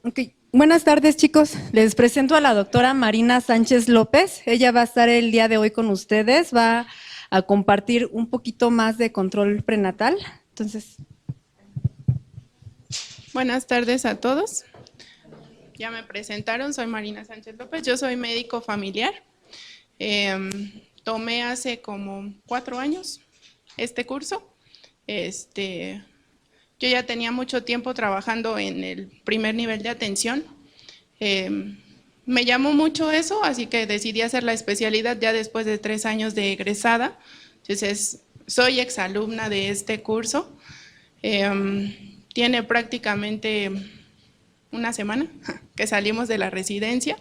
Ok, buenas tardes chicos, les presento a la doctora Marina Sánchez López. Ella va a estar el día de hoy con ustedes, va a compartir un poquito más de control prenatal. Entonces, buenas tardes a todos. Ya me presentaron, soy Marina Sánchez López, yo soy médico familiar. Tomé hace como 4 años este curso. Yo ya tenía mucho tiempo trabajando en el primer nivel de atención. Me llamó mucho eso, así que decidí hacer la especialidad ya después de 3 años de egresada. Entonces, soy exalumna de este curso. Tiene prácticamente una semana que salimos de la residencia.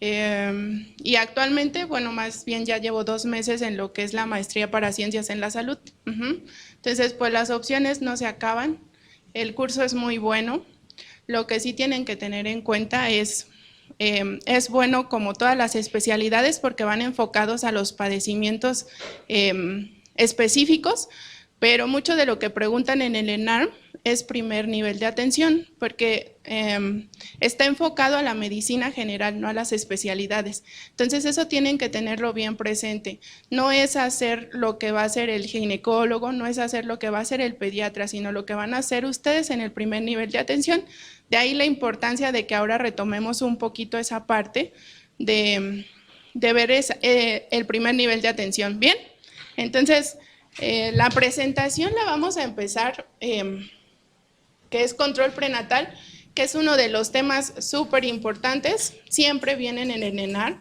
Y actualmente, bueno, más bien ya llevo 2 meses en lo que es la maestría para ciencias en la salud. Entonces, pues las opciones no se acaban. El curso es muy bueno. Lo que sí tienen que tener en cuenta es bueno como todas las especialidades porque van enfocados a los padecimientos específicos, pero mucho de lo que preguntan en el ENARM es primer nivel de atención, porque está enfocado a la medicina general, no a las especialidades. Entonces eso tienen que tenerlo bien presente. No es hacer lo que va a hacer el ginecólogo, no es hacer lo que va a hacer el pediatra, sino lo que van a hacer ustedes en el primer nivel de atención. De ahí la importancia de que ahora retomemos un poquito esa parte de ver el primer nivel de atención. ¿Bien? Entonces, la presentación la vamos a empezar, que es control prenatal, que es uno de los temas súper importantes, siempre vienen en el ENAR,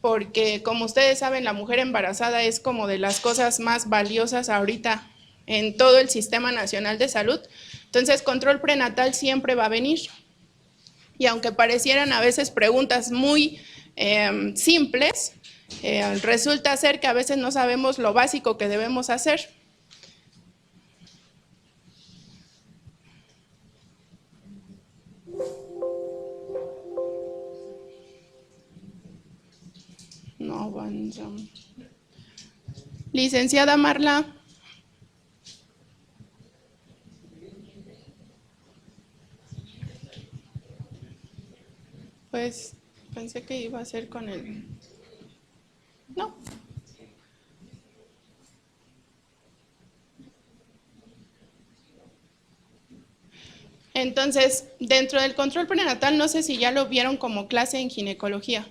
porque como ustedes saben, la mujer embarazada es como de las cosas más valiosas ahorita en todo el Sistema Nacional de Salud. Entonces, control prenatal siempre va a venir. Y aunque parecieran a veces preguntas muy simples, resulta ser que a veces no sabemos lo básico que debemos hacer. No avanzamos. Licenciada Marla. Pues pensé que iba a ser con el... No. Entonces, dentro del control prenatal, no sé si ya lo vieron como clase en ginecología.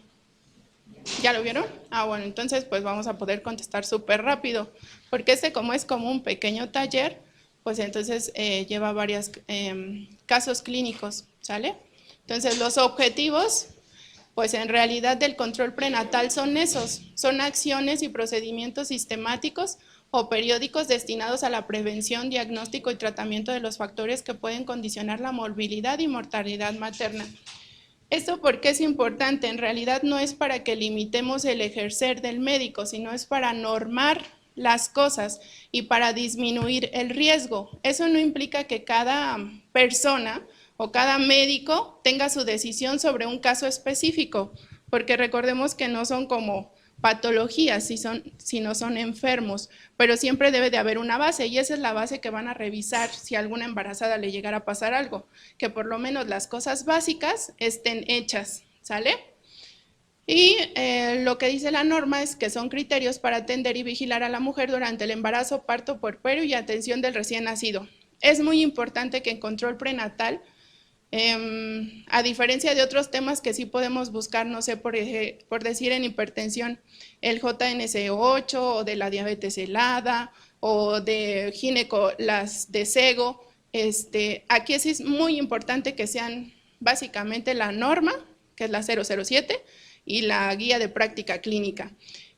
¿Ya lo vieron? Ah, bueno, entonces pues vamos a poder contestar súper rápido, porque como es como un pequeño taller, pues entonces lleva varios casos clínicos, ¿sale? Entonces los objetivos, pues en realidad del control prenatal son esos, son acciones y procedimientos sistemáticos o periódicos destinados a la prevención, diagnóstico y tratamiento de los factores que pueden condicionar la morbilidad y mortalidad materna. ¿Esto por qué es importante? En realidad no es para que limitemos el ejercer del médico, sino es para normar las cosas y para disminuir el riesgo. Eso no implica que cada persona o cada médico tenga su decisión sobre un caso específico, porque recordemos que no son como patologías, sino son enfermos, pero siempre debe de haber una base y esa es la base que van a revisar si a alguna embarazada le llegara a pasar algo, que por lo menos las cosas básicas estén hechas, ¿sale? Y lo que dice la norma es que son criterios para atender y vigilar a la mujer durante el embarazo, parto, puerperio y atención del recién nacido. Es muy importante que en control prenatal, a diferencia de otros temas que sí podemos buscar, no sé, por decir en hipertensión, el JNS8 o de la diabetes helada o de las de SEGO, aquí es muy importante que sean básicamente la norma, que es la 007, y la guía de práctica clínica.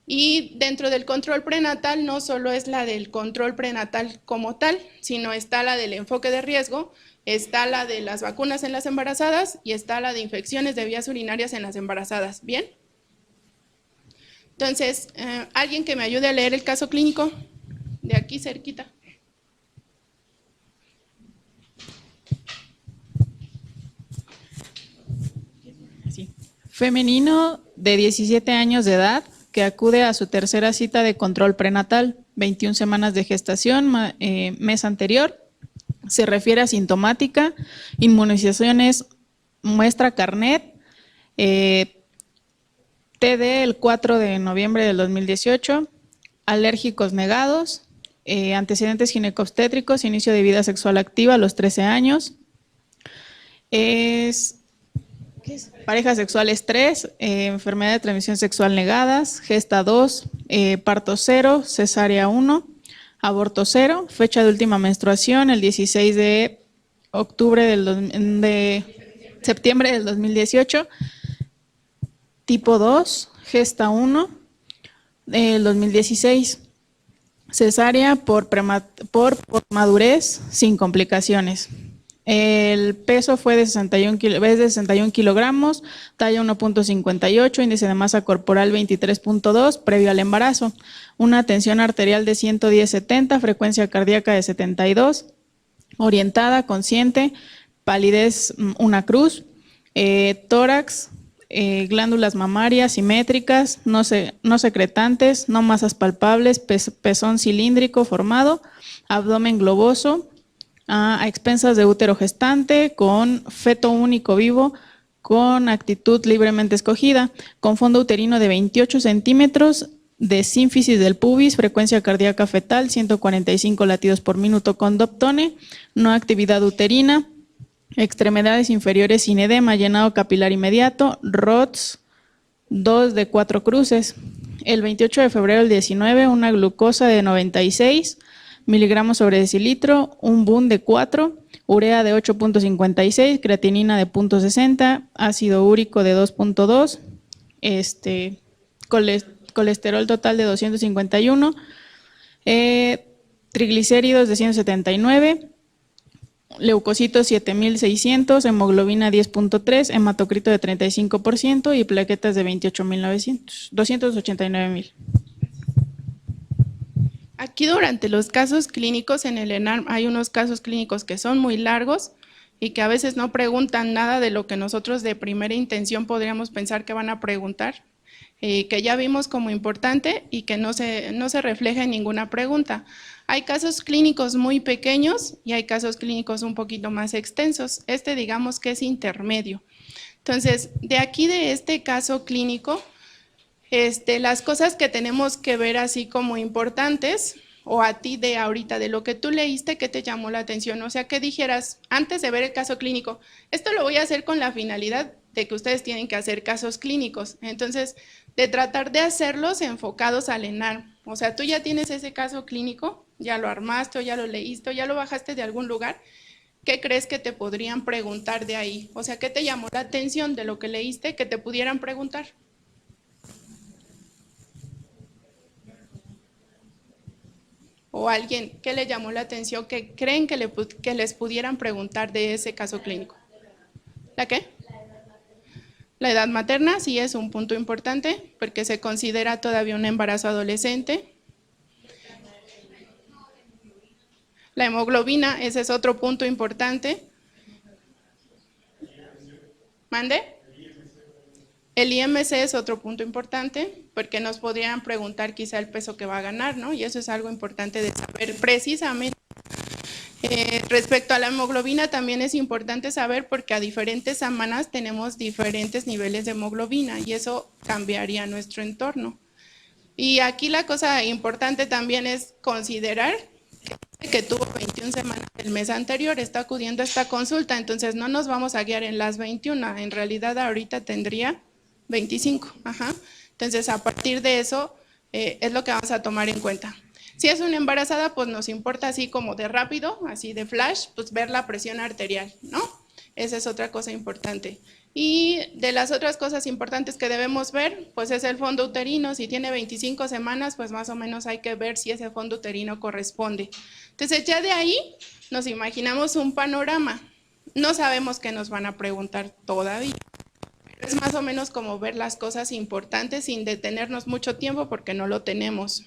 Y dentro del control prenatal no solo es la del control prenatal como tal, sino está la del enfoque de riesgo, está la de las vacunas en las embarazadas y está la de infecciones de vías urinarias en las embarazadas. ¿Bien? Entonces, ¿alguien que me ayude a leer el caso clínico? De aquí cerquita. Sí. Femenino de 17 años de edad que acude a su tercera cita de control prenatal, 21 semanas de gestación, mes anterior. Se refiere a sintomática, inmunizaciones muestra carnet, TD el 4 de noviembre del 2018, alérgicos negados, antecedentes ginecobstétricos, inicio de vida sexual activa a los 13 años. ¿Qué es? Parejas sexuales 3, enfermedad de transmisión sexual negadas, gesta 2, parto 0, cesárea 1, aborto 0, fecha de última menstruación el 16 de septiembre del 2018, tipo 2, gesta 1, el 2016, cesárea por madurez sin complicaciones. El peso fue de 61 kilogramos, talla 1.58, índice de masa corporal 23.2, previo al embarazo. Una tensión arterial de 110/70, frecuencia cardíaca de 72, orientada, consciente, palidez, una cruz, tórax, glándulas mamarias simétricas, no secretantes, no masas palpables, pezón cilíndrico formado, abdomen globoso, a expensas de útero gestante, con feto único vivo, con actitud libremente escogida, con fondo uterino de 28 centímetros, de sínfisis del pubis, frecuencia cardíaca fetal, 145 latidos por minuto con doptone, no actividad uterina, extremidades inferiores sin edema, llenado capilar inmediato, ROTS 2 de 4 cruces. El 28 de febrero del 19, una glucosa de 96 miligramos sobre decilitro, un BUN de 4, urea de 8.56, creatinina de 0.60, ácido úrico de 2.2, colesterol total de 251, triglicéridos de 179, leucocitos 7600, hemoglobina 10.3, hematocrito de 35% y plaquetas de 289,000. Aquí durante los casos clínicos en el ENARM hay unos casos clínicos que son muy largos y que a veces no preguntan nada de lo que nosotros de primera intención podríamos pensar que van a preguntar, que ya vimos como importante y que no se refleja en ninguna pregunta. Hay casos clínicos muy pequeños y hay casos clínicos un poquito más extensos. Digamos que es intermedio. Entonces, de aquí de este caso clínico, las cosas que tenemos que ver así como importantes, o a ti de ahorita, de lo que tú leíste, ¿qué te llamó la atención? O sea, que dijeras, antes de ver el caso clínico, esto lo voy a hacer con la finalidad de que ustedes tienen que hacer casos clínicos. Entonces, de tratar de hacerlos enfocados al ENARM. O sea, tú ya tienes ese caso clínico, ya lo armaste, o ya lo leíste, o ya lo bajaste de algún lugar. ¿Qué crees que te podrían preguntar de ahí? O sea, ¿qué te llamó la atención de lo que leíste que te pudieran preguntar? O alguien que le llamó la atención, que creen que les pudieran preguntar de ese caso clínico. ¿La qué? La edad materna sí es un punto importante porque se considera todavía un embarazo adolescente. La hemoglobina, ese es otro punto importante. ¿Mande? El IMC es otro punto importante porque nos podrían preguntar quizá el peso que va a ganar, ¿no? Y eso es algo importante de saber precisamente. Respecto a la hemoglobina también es importante saber porque a diferentes semanas tenemos diferentes niveles de hemoglobina y eso cambiaría nuestro entorno. Y aquí la cosa importante también es considerar que tuvo 21 semanas el mes anterior, está acudiendo a esta consulta, entonces no nos vamos a guiar en las 21, en realidad ahorita tendría 25, Entonces, a partir de eso, es lo que vamos a tomar en cuenta. Si es una embarazada, pues nos importa así como de rápido, así de flash, pues ver la presión arterial, ¿no? Esa es otra cosa importante. Y de las otras cosas importantes que debemos ver, pues es el fondo uterino. Si tiene 25 semanas, pues más o menos hay que ver si ese fondo uterino corresponde. Entonces, ya de ahí nos imaginamos un panorama. No sabemos qué nos van a preguntar todavía. Es más o menos como ver las cosas importantes sin detenernos mucho tiempo porque no lo tenemos.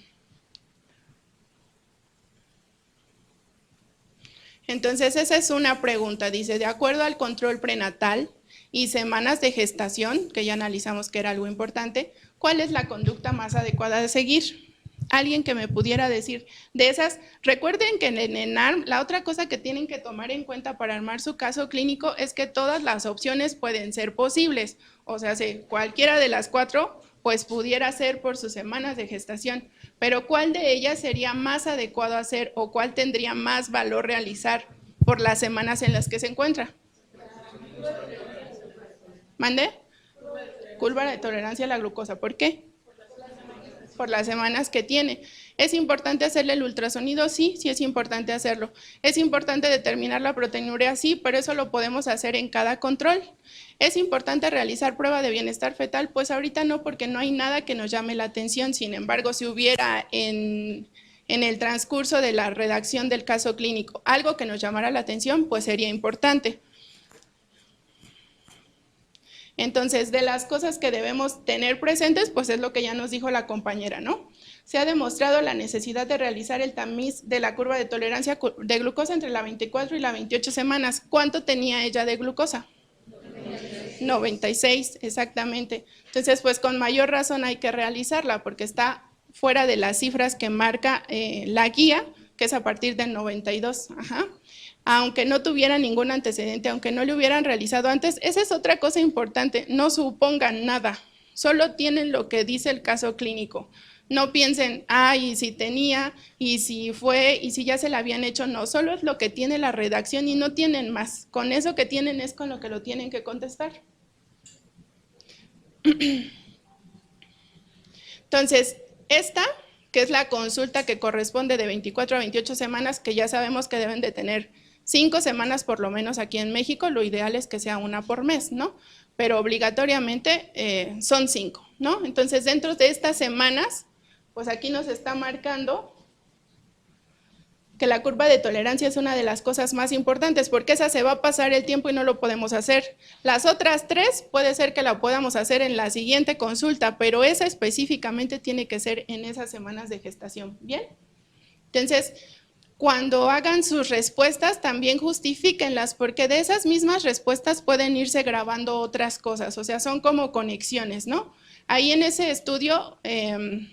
Entonces, esa es una pregunta. Dice, de acuerdo al control prenatal y semanas de gestación, que ya analizamos que era algo importante, ¿cuál es la conducta más adecuada de seguir? alguien que me pudiera decir de esas. Recuerden que en el ENARM, la otra cosa que tienen que tomar en cuenta para armar su caso clínico es que todas las opciones pueden ser posibles. O sea, si cualquiera de las 4, pues pudiera ser por sus semanas de gestación. Pero ¿cuál de ellas sería más adecuado hacer o cuál tendría más valor realizar por las semanas en las que se encuentra? ¿Mande? Curva de tolerancia a la glucosa. ¿Por qué? Por las semanas que tiene. ¿Es importante hacerle el ultrasonido? Sí, sí es importante hacerlo. ¿Es importante determinar la proteinuria? Sí, pero eso lo podemos hacer en cada control. ¿Es importante realizar prueba de bienestar fetal? Pues ahorita no, porque no hay nada que nos llame la atención. Sin embargo, si hubiera en el transcurso de la redacción del caso clínico algo que nos llamara la atención, pues sería importante. Entonces, de las cosas que debemos tener presentes, pues es lo que ya nos dijo la compañera, ¿no? Se ha demostrado la necesidad de realizar el tamiz de la curva de tolerancia de glucosa entre la 24 y la 28 semanas. ¿Cuánto tenía ella de glucosa? 96, exactamente. Entonces, pues con mayor razón hay que realizarla porque está fuera de las cifras que marca la guía, que es a partir del 92. Ajá. Aunque no tuviera ningún antecedente, aunque no le hubieran realizado antes, esa es otra cosa importante, no supongan nada, solo tienen lo que dice el caso clínico. No piensen, y si tenía, y si fue, y si ya se la habían hecho, no, solo es lo que tiene la redacción y no tienen más. Con eso que tienen es con lo que lo tienen que contestar. Entonces, esta, que es la consulta que corresponde de 24 a 28 semanas, que ya sabemos que deben de tener 5 semanas por lo menos aquí en México, lo ideal es que sea una por mes, ¿no? Pero obligatoriamente son 5, ¿no? Entonces, dentro de estas semanas, pues aquí nos está marcando que la curva de tolerancia es una de las cosas más importantes, porque esa se va a pasar el tiempo y no lo podemos hacer. Las otras 3 puede ser que la podamos hacer en la siguiente consulta, pero esa específicamente tiene que ser en esas semanas de gestación, ¿bien? Entonces, cuando hagan sus respuestas, también justifíquenlas, porque de esas mismas respuestas pueden irse grabando otras cosas, o sea, son como conexiones, ¿no? Ahí en ese estudio,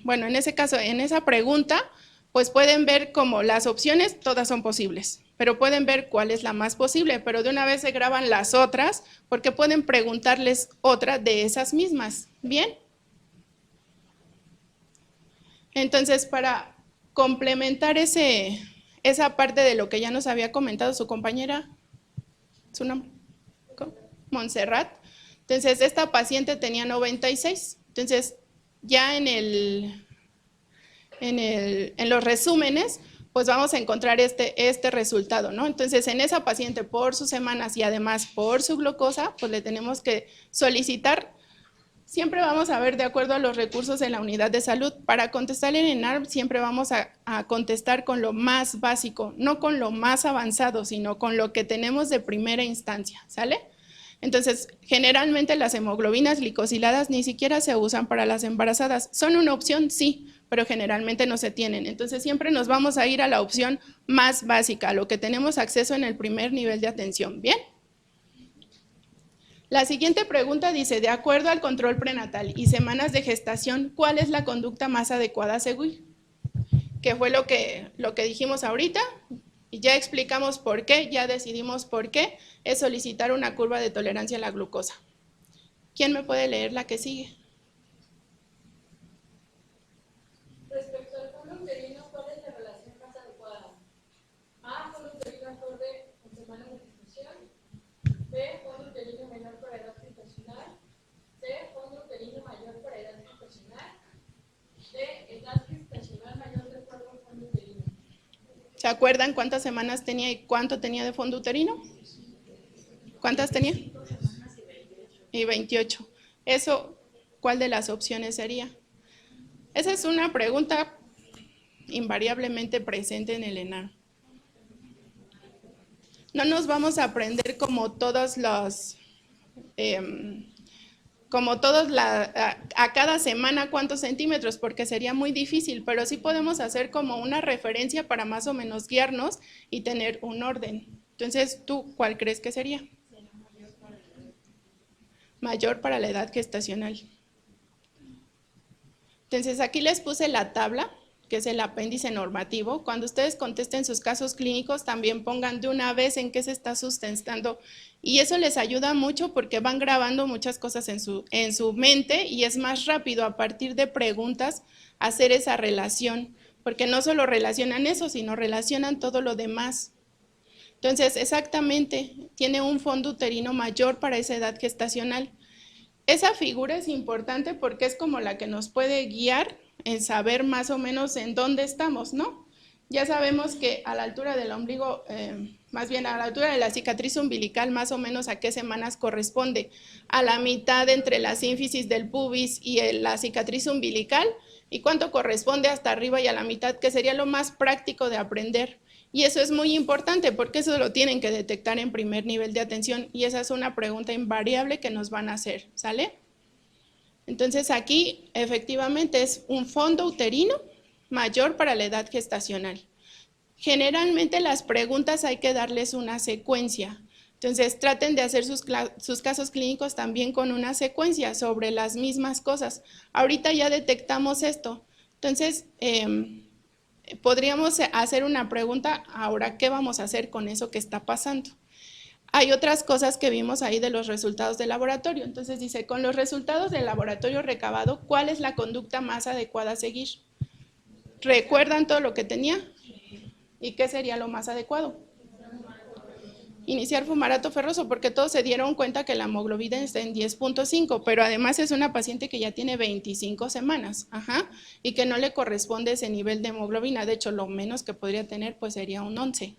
bueno, en ese caso, en esa pregunta, pues pueden ver como las opciones, todas son posibles, pero pueden ver cuál es la más posible, pero de una vez se graban las otras, porque pueden preguntarles otra de esas mismas, ¿bien? Entonces, para complementar esa parte de lo que ya nos había comentado su compañera, ¿su nombre? Montserrat. Entonces, esta paciente tenía 96. Entonces, ya en los resúmenes, pues vamos a encontrar este resultado, ¿no? Entonces, en esa paciente, por sus semanas y además por su glucosa, pues le tenemos que solicitar. Siempre vamos a ver de acuerdo a los recursos en la unidad de salud. Para contestar en ENARM siempre vamos a contestar con lo más básico, no con lo más avanzado, sino con lo que tenemos de primera instancia, ¿sale? Entonces, generalmente las hemoglobinas glicosiladas ni siquiera se usan para las embarazadas. ¿Son una opción? Sí, pero generalmente no se tienen. Entonces, siempre nos vamos a ir a la opción más básica, a lo que tenemos acceso en el primer nivel de atención, ¿bien? La siguiente pregunta dice, de acuerdo al control prenatal y semanas de gestación, ¿cuál es la conducta más adecuada a seguir? Que fue lo que dijimos ahorita, y ya explicamos por qué, ya decidimos por qué, es solicitar una curva de tolerancia a la glucosa. ¿Quién me puede leer la que sigue? Respecto al fondo uterino, ¿cuál es la relación más adecuada? A, fondo uterino acorde con semanas de gestación. B, fondo uterino menor para edad gestacional. C, fondo uterino mayor para edad gestacional. D, edad gestacional mayor de acuerdo al fondo uterino. ¿Se acuerdan cuántas semanas tenía y cuánto tenía de fondo uterino? ¿Cuántas tenía? 5 semanas Y 28. Eso, ¿cuál de las opciones sería? Esa es una pregunta invariablemente presente en el ENARM. No nos vamos a aprender como todos los, a cada semana cuántos centímetros, porque sería muy difícil, pero sí podemos hacer como una referencia para más o menos guiarnos y tener un orden. Entonces, ¿tú cuál crees que sería? Mayor para la edad gestacional. Entonces, aquí les puse la tabla que es el apéndice normativo. Cuando ustedes contesten sus casos clínicos, también pongan de una vez en qué se está sustentando. Y eso les ayuda mucho porque van grabando muchas cosas en su mente y es más rápido a partir de preguntas hacer esa relación, porque no solo relacionan eso, sino relacionan todo lo demás. Entonces, exactamente, tiene un fondo uterino mayor para esa edad gestacional. Esa figura es importante porque es como la que nos puede guiar en saber más o menos en dónde estamos, ¿no? Ya sabemos que a la altura del ombligo, más bien a la altura de la cicatriz umbilical, más o menos a qué semanas corresponde. A la mitad entre la sínfisis del pubis y la cicatriz umbilical, y cuánto corresponde hasta arriba y a la mitad, que sería lo más práctico de aprender. Y eso es muy importante porque eso lo tienen que detectar en primer nivel de atención y esa es una pregunta invariable que nos van a hacer, ¿sale? Entonces aquí efectivamente es un fondo uterino mayor para la edad gestacional. Generalmente las preguntas hay que darles una secuencia. Entonces traten de hacer sus casos clínicos también con una secuencia sobre las mismas cosas. Ahorita ya detectamos esto. Entonces podríamos hacer una pregunta, ahora, ¿qué vamos a hacer con eso que está pasando? Hay otras cosas que vimos ahí de los resultados del laboratorio. Entonces dice, con los resultados del laboratorio recabado, ¿cuál es la conducta más adecuada a seguir? ¿Recuerdan todo lo que tenía? ¿Y qué sería lo más adecuado? Iniciar fumarato ferroso, porque todos se dieron cuenta que la hemoglobina está en 10.5, pero además es una paciente que ya tiene 25 semanas, y que no le corresponde ese nivel de hemoglobina. De hecho, lo menos que podría tener pues sería un 11,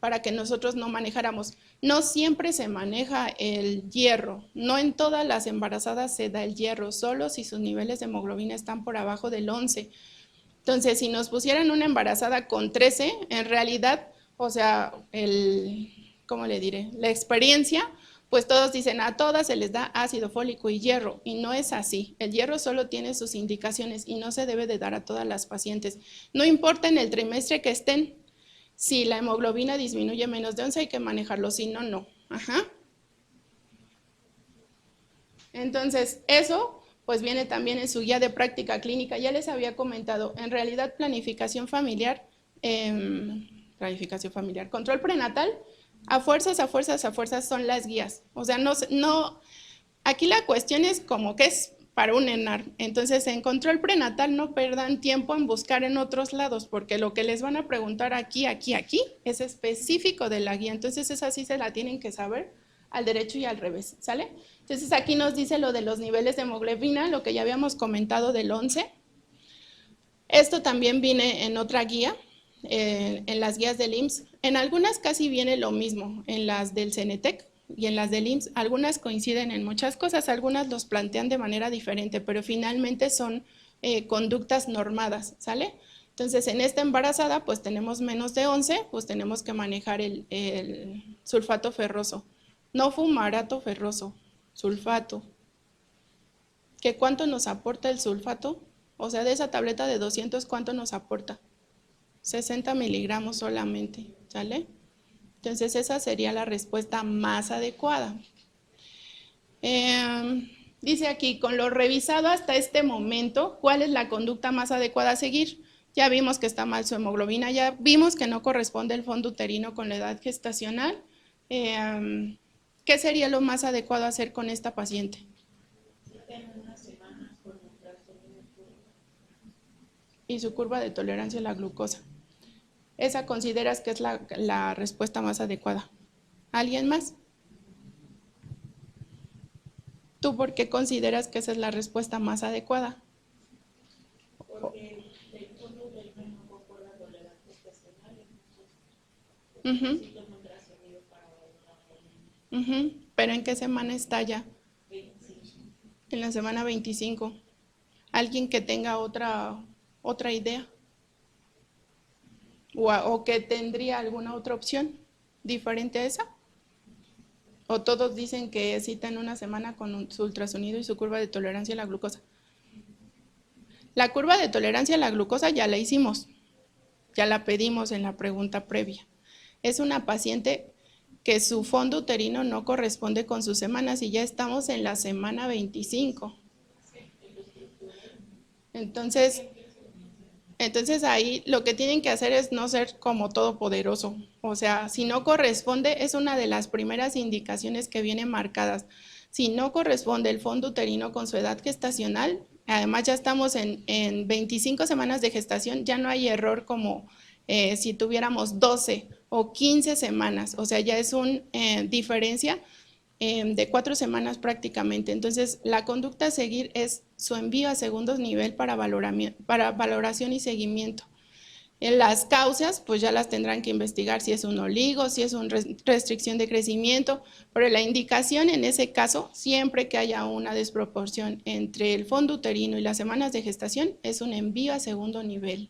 para que nosotros no manejáramos. No siempre se maneja el hierro, no en todas las embarazadas se da el hierro, solo si sus niveles de hemoglobina están por abajo del 11. Entonces, si nos pusieran una embarazada con 13, en realidad, o sea, ¿cómo le diré? La experiencia, pues todos dicen, a todas se les da ácido fólico y hierro, y no es así. El hierro solo tiene sus indicaciones y no se debe de dar a todas las pacientes. No importa en el trimestre que estén, si la hemoglobina disminuye menos de 11 hay que manejarlo, si no, no. Entonces, eso pues viene también en su guía de práctica clínica. Ya les había comentado, en realidad planificación familiar, control prenatal, a fuerzas son las guías. O sea, no, aquí la cuestión es como que es para un ENAR. Entonces, en control prenatal no perdan tiempo en buscar en otros lados, porque lo que les van a preguntar aquí, es específico de la guía. Entonces, esa sí se la tienen que saber al derecho y al revés, ¿sale? Entonces, aquí nos dice lo de los niveles de hemoglobina, lo que ya habíamos comentado del 11. Esto también viene en otra guía, en las guías del IMSS. En algunas casi viene lo mismo, en las del CENETEC y en las del IMSS. Algunas coinciden en muchas cosas, algunas los plantean de manera diferente, pero finalmente son conductas normadas, ¿sale? Entonces, en esta embarazada, pues tenemos menos de 11, pues tenemos que manejar el sulfato ferroso. No fumarato ferroso, sulfato. ¿Qué cuánto nos aporta el sulfato? O sea, de esa tableta de 200, ¿cuánto nos aporta? 60 miligramos solamente, ¿sale? Entonces, esa sería la respuesta más adecuada. Dice aquí, con lo revisado hasta este momento, ¿cuál es la conducta más adecuada a seguir? Ya vimos que está mal su hemoglobina, ya vimos que no corresponde el fondo uterino con la edad gestacional. ¿Qué sería lo más adecuado hacer con esta paciente? Y su curva de tolerancia a la glucosa. ¿Esa consideras que es la respuesta más adecuada? ¿Alguien más? ¿Tú por qué consideras que esa es la respuesta más adecuada? Porque el fondo uterino no concuerda con la edad gestacional. ¿Pero en qué semana está ya? 25. En la semana 25. ¿Alguien que tenga otra idea? ¿O que tendría alguna otra opción diferente a esa? ¿O todos dicen que cita en una semana con su ultrasonido y su curva de tolerancia a la glucosa? La curva de tolerancia a la glucosa ya la hicimos, ya la pedimos en la pregunta previa. Es una paciente que su fondo uterino no corresponde con sus semanas y ya estamos en la semana 25. Entonces, Entonces ahí lo que tienen que hacer es no ser como todopoderoso. O sea, si no corresponde, es una de las primeras indicaciones que vienen marcadas. Si no corresponde el fondo uterino con su edad gestacional, además ya estamos en 25 semanas de gestación, ya no hay error como si tuviéramos 12 o 15 semanas. O sea, ya es una diferencia de 4 semanas prácticamente. Entonces, la conducta a seguir es su envío a segundo nivel para valoración y seguimiento. En las causas, pues ya las tendrán que investigar si es un oligo, si es una restricción de crecimiento, pero la indicación en ese caso, siempre que haya una desproporción entre el fondo uterino y las semanas de gestación, es un envío a segundo nivel.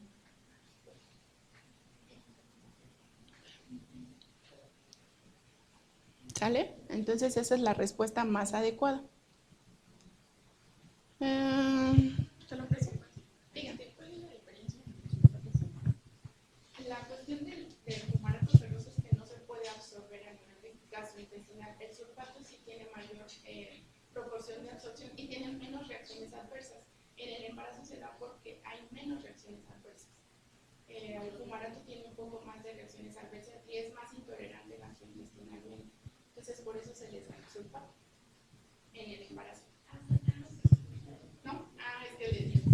¿Sale? Entonces esa es la respuesta más adecuada. ¿Te lo presento? Fíjate, ¿cuál es la diferencia? La cuestión del fumarato ferroso es que no se puede absorber a nivel gastrointestinal. El sulfato sí tiene mayor proporción de absorción y tiene menos reacciones adversas. En el embarazo se da porque hay menos reacciones adversas. El fumarato tiene un poco más de reacciones adversas y es más intolerante gastrointestinalmente. Entonces, por eso se les da el sulfato en el embarazo. ¿No? Es que les digo.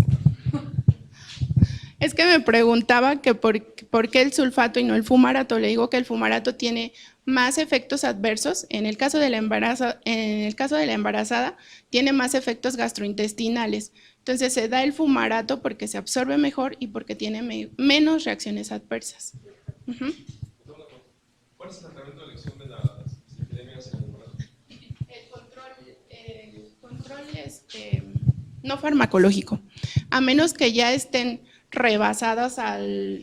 Es que me preguntaba que por qué el sulfato y no el fumarato. Le digo que el fumarato tiene más efectos adversos. En el caso de la embarazada, tiene más efectos gastrointestinales. Entonces, se da el fumarato porque se absorbe mejor y porque tiene menos reacciones adversas. ¿Cuál es el tratamiento de elección de las epidemias en el embarazo? El control es no farmacológico, a menos que ya estén rebasadas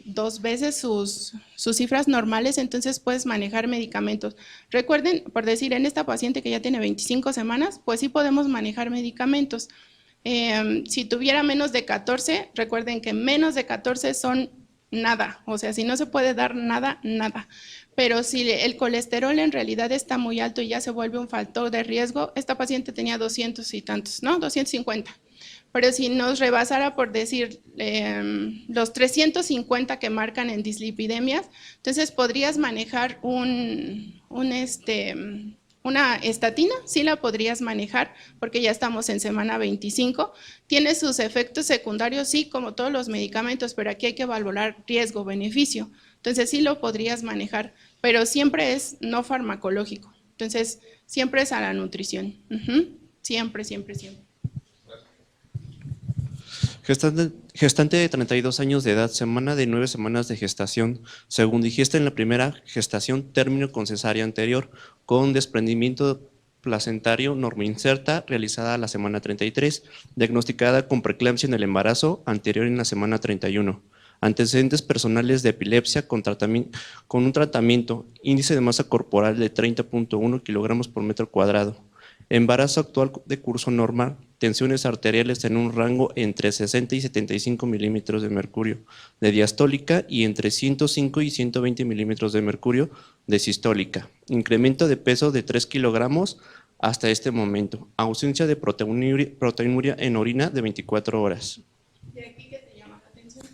2 veces sus cifras normales, entonces puedes manejar medicamentos. Recuerden, por decir, en esta paciente que ya tiene 25 semanas, pues sí podemos manejar medicamentos. Si tuviera menos de 14, recuerden que menos de 14 son nada, o sea, si no se puede dar nada, nada. Pero si el colesterol en realidad está muy alto y ya se vuelve un factor de riesgo, esta paciente tenía 200 y tantos, ¿no? 250. Pero si nos rebasara, por decir, los 350 que marcan en dislipidemias, entonces podrías manejar una estatina, sí la podrías manejar porque ya estamos en semana 25. Tiene sus efectos secundarios, sí, como todos los medicamentos, pero aquí hay que valorar riesgo-beneficio. Entonces sí lo podrías manejar, pero siempre es no farmacológico. Entonces siempre es a la nutrición. Siempre, siempre, siempre. Gestante de 32 años de edad, semana de 9 semanas de gestación, según dijiste en la primera gestación, término con cesárea anterior, con desprendimiento placentario normoinserta realizada a la semana 33, diagnosticada con preeclampsia en el embarazo anterior en la semana 31. Antecedentes personales de epilepsia con un tratamiento, índice de masa corporal de 30.1 kilogramos por metro cuadrado. Embarazo actual de curso normal, tensiones arteriales en un rango entre 60 y 75 milímetros de mercurio de diastólica y entre 105 y 120 milímetros de mercurio de sistólica. Incremento de peso de 3 kilogramos hasta este momento. Ausencia de proteinuria en orina de 24 horas. ¿De aquí qué te llama la atención?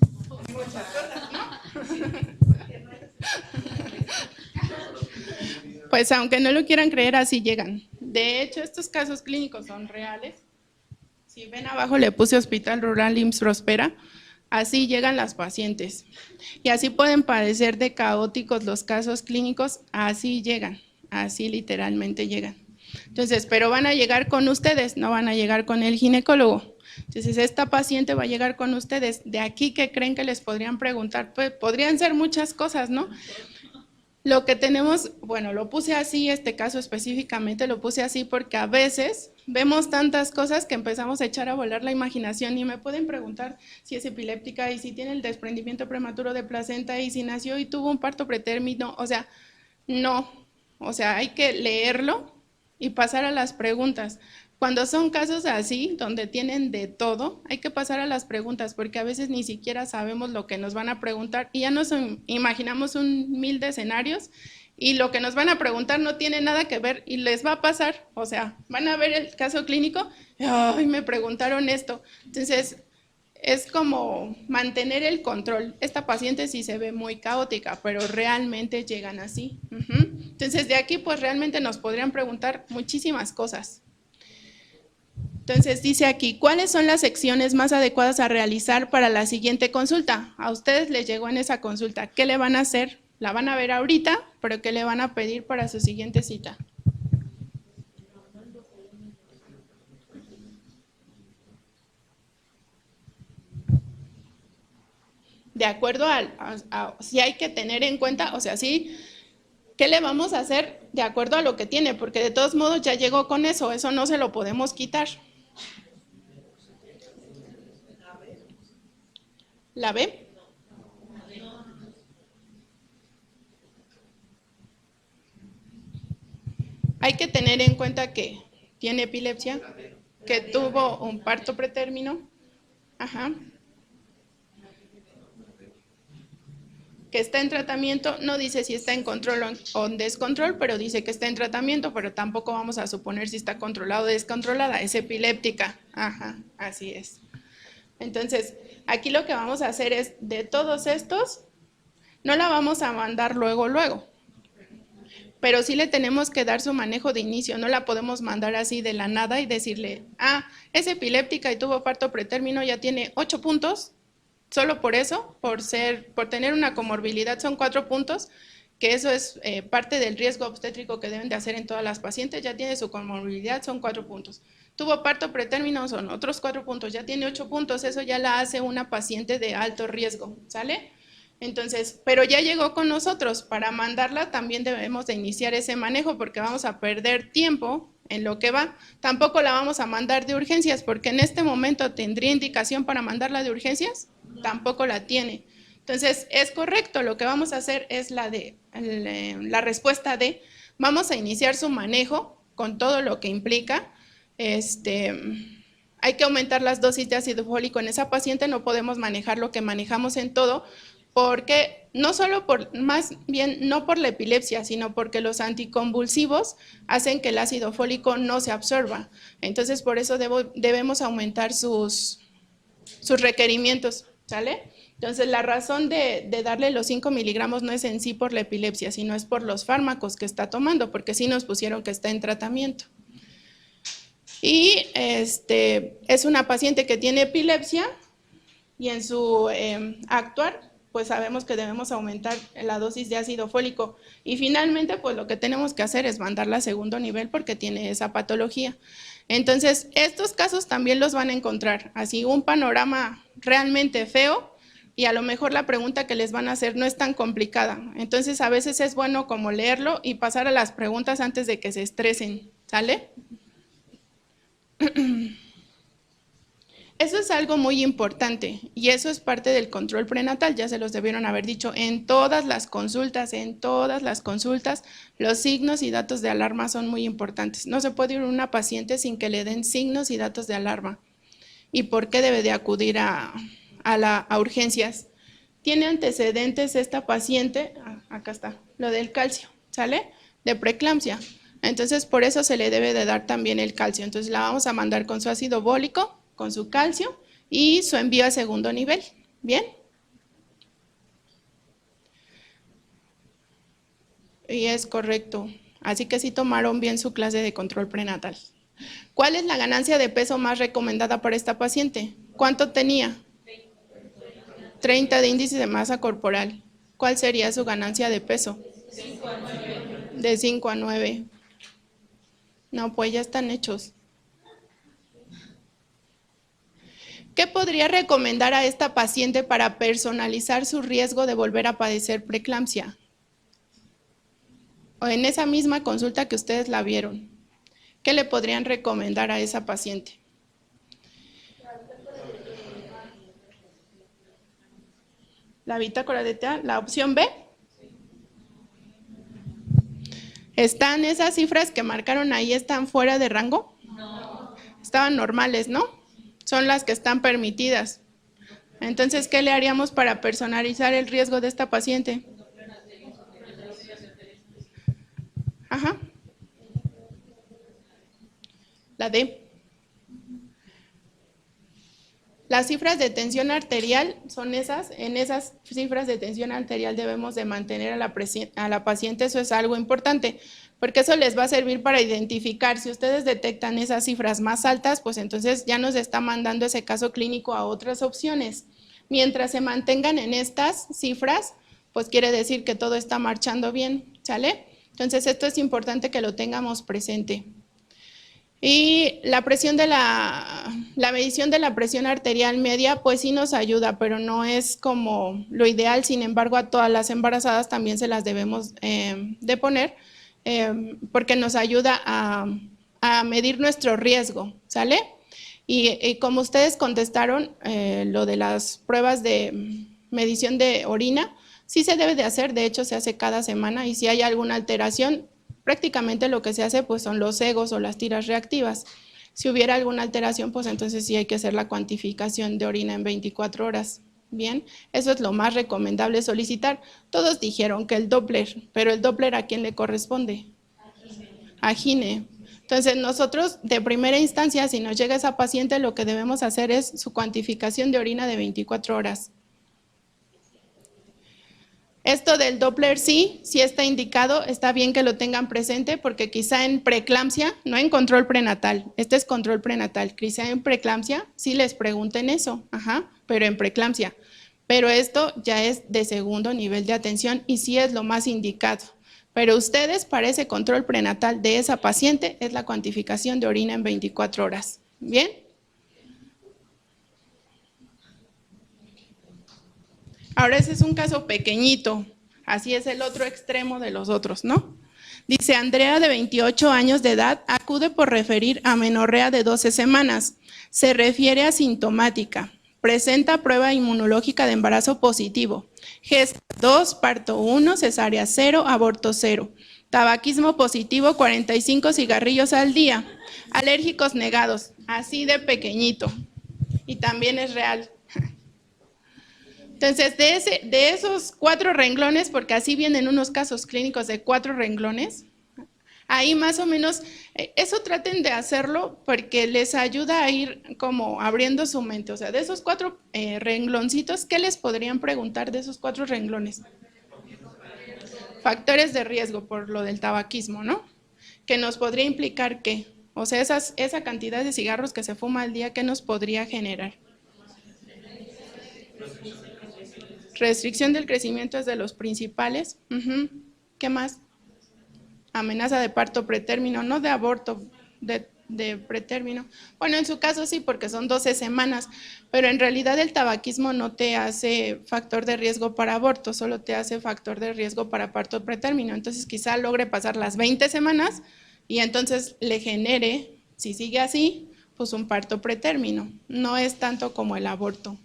Muchas cosas, ¿no? Pues aunque no lo quieran creer, así llegan. De hecho, estos casos clínicos son reales. Si ven abajo le puse Hospital Rural IMSS Prospera, así llegan las pacientes. Y así pueden padecer de caóticos los casos clínicos, así llegan, así literalmente llegan. Entonces, pero van a llegar con ustedes, no van a llegar con el ginecólogo. Entonces, esta paciente va a llegar con ustedes. De aquí, ¿qué creen que les podrían preguntar? Pues podrían ser muchas cosas, ¿no? Lo que tenemos, bueno, lo puse así, este caso específicamente lo puse así porque a veces vemos tantas cosas que empezamos a echar a volar la imaginación y me pueden preguntar si es epiléptica y si tiene el desprendimiento prematuro de placenta y si nació y tuvo un parto pretérmino, o sea, no, o sea, hay que leerlo y pasar a las preguntas. Cuando son casos así, donde tienen de todo, hay que pasar a las preguntas, porque a veces ni siquiera sabemos lo que nos van a preguntar y ya nos imaginamos 1000 de escenarios y lo que nos van a preguntar no tiene nada que ver y les va a pasar, o sea, van a ver el caso clínico, ay, me preguntaron esto. Entonces, es como mantener el control. Esta paciente sí se ve muy caótica, pero realmente llegan así. Entonces, de aquí pues realmente nos podrían preguntar muchísimas cosas. Entonces, dice aquí, ¿cuáles son las secciones más adecuadas a realizar para la siguiente consulta? A ustedes les llegó en esa consulta. ¿Qué le van a hacer? La van a ver ahorita, pero ¿qué le van a pedir para su siguiente cita? De acuerdo a si hay que tener en cuenta, o sea, sí, ¿qué le vamos a hacer de acuerdo a lo que tiene? Porque de todos modos ya llegó con eso no se lo podemos quitar. ¿La ve? Hay que tener en cuenta que tiene epilepsia, que tuvo un parto pretérmino, ajá, que está en tratamiento, no dice si está en control o en descontrol, pero dice que está en tratamiento, pero tampoco vamos a suponer si está controlado o descontrolada, es epiléptica, ajá, así es. Entonces, aquí lo que vamos a hacer es, de todos estos, no la vamos a mandar luego, pero sí le tenemos que dar su manejo de inicio, no la podemos mandar así de la nada y decirle, es epiléptica y tuvo parto pretérmino, ya tiene 8 puntos, solo por eso, por tener una comorbilidad son 4 puntos, que eso es parte del riesgo obstétrico que deben de hacer en todas las pacientes, ya tiene su comorbilidad, son 4 puntos. Tuvo parto pretérmino, son otros 4 puntos, ya tiene 8 puntos, eso ya la hace una paciente de alto riesgo, ¿sale? Entonces, pero ya llegó con nosotros, para mandarla también debemos de iniciar ese manejo porque vamos a perder tiempo en lo que va. Tampoco la vamos a mandar de urgencias porque en este momento tendría indicación para mandarla de urgencias, tampoco la tiene. Entonces, es correcto, lo que vamos a hacer es la respuesta de, vamos a iniciar su manejo con todo lo que implica, hay que aumentar las dosis de ácido fólico en esa paciente, no podemos manejar lo que manejamos en todo, porque no solo más bien no por la epilepsia, sino porque los anticonvulsivos hacen que el ácido fólico no se absorba. Entonces, por eso debemos aumentar sus requerimientos, ¿sale? Entonces, la razón de darle los 5 miligramos no es en sí por la epilepsia, sino es por los fármacos que está tomando, porque sí nos pusieron que está en tratamiento. Y es una paciente que tiene epilepsia y en su actuar, pues sabemos que debemos aumentar la dosis de ácido fólico. Y finalmente, pues lo que tenemos que hacer es mandarla a segundo nivel porque tiene esa patología. Entonces, estos casos también los van a encontrar. Así, un panorama realmente feo y a lo mejor la pregunta que les van a hacer no es tan complicada. Entonces, a veces es bueno como leerlo y pasar a las preguntas antes de que se estresen, ¿sale? Eso es algo muy importante y eso es parte del control prenatal, ya se los debieron haber dicho en todas las consultas, los signos y datos de alarma son muy importantes. No se puede ir a una paciente sin que le den signos y datos de alarma. ¿Y por qué debe de acudir a urgencias? Tiene antecedentes esta paciente, acá está, lo del calcio, ¿sale? De preeclampsia. Entonces, por eso se le debe de dar también el calcio. Entonces, la vamos a mandar con su ácido bólico, con su calcio y su envío a segundo nivel. ¿Bien? Y es correcto. Así que sí tomaron bien su clase de control prenatal. ¿Cuál es la ganancia de peso más recomendada para esta paciente? ¿Cuánto tenía? 30 de índice de masa corporal. ¿Cuál sería su ganancia de peso? De 5 a 9. No, pues ya están hechos. ¿Qué podría recomendar a esta paciente para personalizar su riesgo de volver a padecer preeclampsia? O en esa misma consulta que ustedes la vieron, ¿qué le podrían recomendar a esa paciente? La bitácora de TEA, la opción B. ¿Están esas cifras que marcaron ahí, están fuera de rango? No. Estaban normales, ¿no? Son las que están permitidas. Entonces, ¿qué le haríamos para personalizar el riesgo de esta paciente? Ajá. La D. Las cifras de tensión arterial son esas, en esas cifras de tensión arterial debemos de mantener a la paciente, eso es algo importante, porque eso les va a servir para identificar, si ustedes detectan esas cifras más altas, pues entonces ya nos está mandando ese caso clínico a otras opciones. Mientras se mantengan en estas cifras, pues quiere decir que todo está marchando bien, ¿sale? Entonces esto es importante que lo tengamos presente. Y la presión de la medición de la presión arterial media, pues sí nos ayuda, pero no es como lo ideal. Sin embargo, a todas las embarazadas también se las debemos de poner, porque nos ayuda a medir nuestro riesgo, ¿sale? Y como ustedes contestaron, lo de las pruebas de medición de orina, sí se debe de hacer, de hecho se hace cada semana, y si hay alguna alteración, prácticamente lo que se hace pues son los egos o las tiras reactivas. Si hubiera alguna alteración, pues entonces sí hay que hacer la cuantificación de orina en 24 horas. Bien, eso es lo más recomendable solicitar. Todos dijeron que el Doppler, pero el Doppler ¿a quién le corresponde? A Gine. Entonces nosotros de primera instancia, si nos llega esa paciente, lo que debemos hacer es su cuantificación de orina de 24 horas. Esto del Doppler sí está indicado, está bien que lo tengan presente porque quizá en preeclampsia, no en control prenatal, este es control prenatal, quizá en preeclampsia sí les pregunten eso, pero en preeclampsia. Pero esto ya es de segundo nivel de atención y sí es lo más indicado. Pero ustedes para ese control prenatal de esa paciente es la cuantificación de orina en 24 horas, ¿bien? Ahora ese es un caso pequeñito, así es el otro extremo de los otros, ¿no? Dice, Andrea de 28 años de edad acude por referir amenorrea de 12 semanas. Se refiere asintomática. Presenta prueba inmunológica de embarazo positivo. Gesta 2, parto 1, cesárea 0, aborto 0. Tabaquismo positivo, 45 cigarrillos al día. Alérgicos negados, así de pequeñito. Y también es real. Entonces, de esos 4 renglones, porque así vienen unos casos clínicos de 4 renglones, ahí más o menos, eso traten de hacerlo porque les ayuda a ir como abriendo su mente. O sea, de esos 4 rengloncitos, ¿qué les podrían preguntar de esos 4 renglones? Factores de riesgo por lo del tabaquismo, ¿no? Que nos podría implicar ¿qué? O sea, esa cantidad de cigarros que se fuma al día, ¿qué nos podría generar? Restricción del crecimiento es de los principales. ¿Qué más? Amenaza de parto pretérmino, no de aborto, de pretérmino. Bueno, en su caso sí, porque son 12 semanas, pero en realidad el tabaquismo no te hace factor de riesgo para aborto, solo te hace factor de riesgo para parto pretérmino. Entonces quizá logre pasar las 20 semanas y entonces le genere, si sigue así, pues un parto pretérmino. No es tanto como el aborto.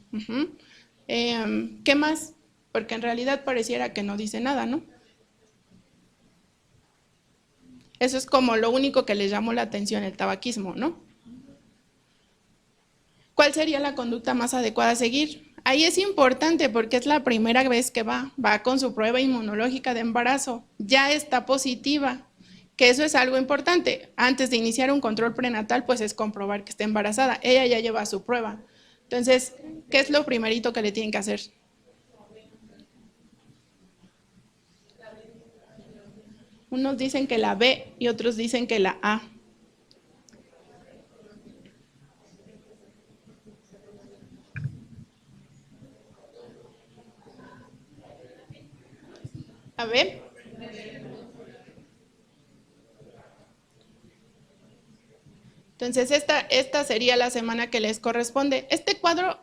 ¿Qué más? Porque en realidad pareciera que no dice nada, ¿no? Eso es como lo único que les llamó la atención, el tabaquismo, ¿no? ¿Cuál sería la conducta más adecuada a seguir? Ahí es importante porque es la primera vez que va con su prueba inmunológica de embarazo, ya está positiva, que eso es algo importante. Antes de iniciar un control prenatal, pues es comprobar que está embarazada, ella ya lleva su prueba. Entonces, ¿qué es lo primerito que le tienen que hacer? Unos dicen que la B y otros dicen que la A. A ver. Entonces, esta sería la semana que les corresponde. Este cuadro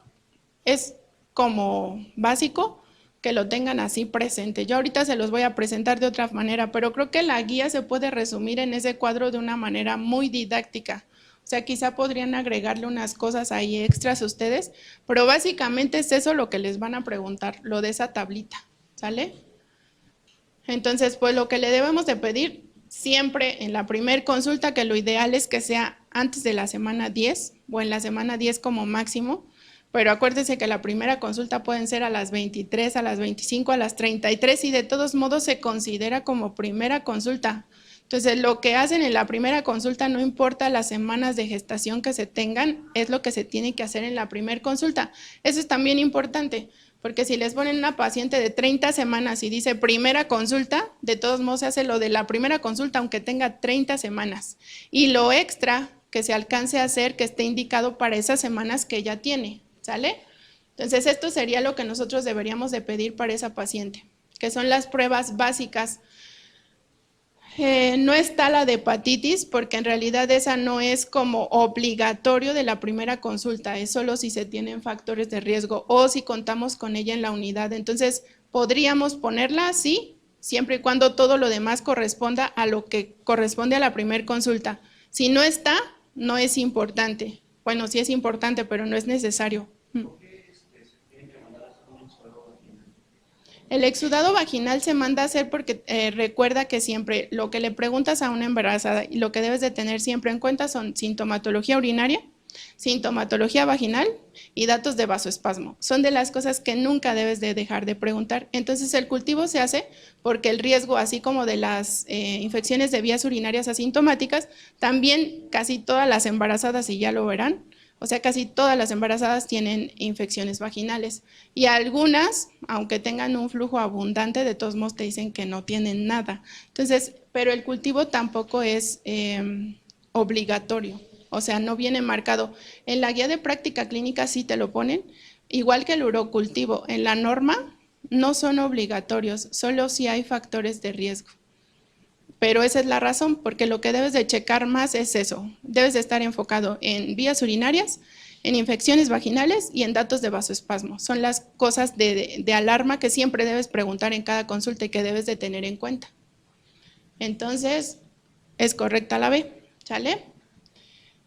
es como básico, que lo tengan así presente. Yo ahorita se los voy a presentar de otra manera, pero creo que la guía se puede resumir en ese cuadro de una manera muy didáctica. O sea, quizá podrían agregarle unas cosas ahí extras a ustedes, pero básicamente es eso lo que les van a preguntar, lo de esa tablita, ¿sale? Entonces, pues lo que le debemos de pedir siempre en la primer consulta, que lo ideal es que sea antes de la semana 10 o en la semana 10 como máximo, pero acuérdense que la primera consulta pueden ser a las 23, a las 25, a las 33 y de todos modos se considera como primera consulta. Entonces, lo que hacen en la primera consulta, no importa las semanas de gestación que se tengan, es lo que se tiene que hacer en la primera consulta. Eso es también importante, porque si les ponen una paciente de 30 semanas y dice primera consulta, de todos modos se hace lo de la primera consulta, aunque tenga 30 semanas. Y lo extra que se alcance a hacer, que esté indicado para esas semanas que ella tiene, ¿sale? Entonces, esto sería lo que nosotros deberíamos de pedir para esa paciente, que son las pruebas básicas. No está la de hepatitis, porque en realidad esa no es como obligatorio de la primera consulta, es solo si se tienen factores de riesgo o si contamos con ella en la unidad. Entonces, podríamos ponerla así, siempre y cuando todo lo demás corresponda a lo que corresponde a la primera consulta. Si no está, no es importante. Bueno, sí es importante, pero no es necesario. El exudado vaginal se manda a hacer porque recuerda que siempre lo que le preguntas a una embarazada y lo que debes de tener siempre en cuenta son sintomatología urinaria, sintomatología vaginal y datos de vasoespasmo. Son de las cosas que nunca debes de dejar de preguntar. Entonces, el cultivo se hace porque el riesgo, así como de las infecciones de vías urinarias asintomáticas, también casi todas las embarazadas, y ya lo verán, o sea, casi todas las embarazadas tienen infecciones vaginales y algunas, aunque tengan un flujo abundante, de todos modos te dicen que no tienen nada. Entonces, pero el cultivo tampoco es obligatorio, o sea, no viene marcado. En la guía de práctica clínica sí te lo ponen, igual que el urocultivo. En la norma no son obligatorios, solo si hay factores de riesgo. Pero esa es la razón, porque lo que debes de checar más es eso. Debes de estar enfocado en vías urinarias, en infecciones vaginales y en datos de vasoespasmo. Son las cosas de alarma que siempre debes preguntar en cada consulta y que debes de tener en cuenta. Entonces, es correcta la B, ¿sale?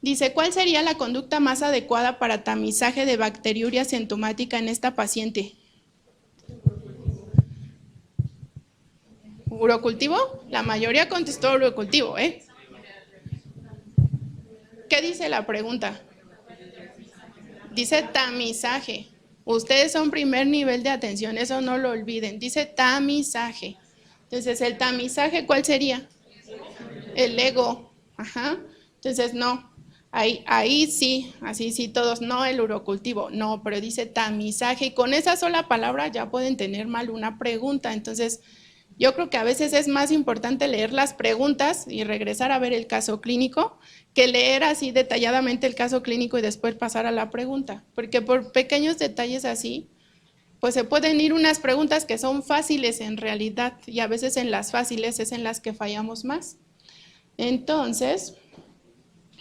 Dice, ¿cuál sería la conducta más adecuada para tamizaje de bacteriuria asintomática en esta paciente? ¿Urocultivo? La mayoría contestó urocultivo, ¿eh? ¿Qué dice la pregunta? Dice tamizaje. Ustedes son primer nivel de atención, eso no lo olviden. Dice tamizaje. Entonces, ¿el tamizaje cuál sería? El ego. Ajá. Entonces, no. Ahí sí, así sí todos, no el urocultivo, no, pero dice tamizaje. Y con esa sola palabra ya pueden tener mal una pregunta. Entonces, yo creo que a veces es más importante leer las preguntas y regresar a ver el caso clínico que leer así detalladamente el caso clínico y después pasar a la pregunta, porque por pequeños detalles así, pues se pueden ir unas preguntas que son fáciles en realidad y a veces en las fáciles es en las que fallamos más. Entonces,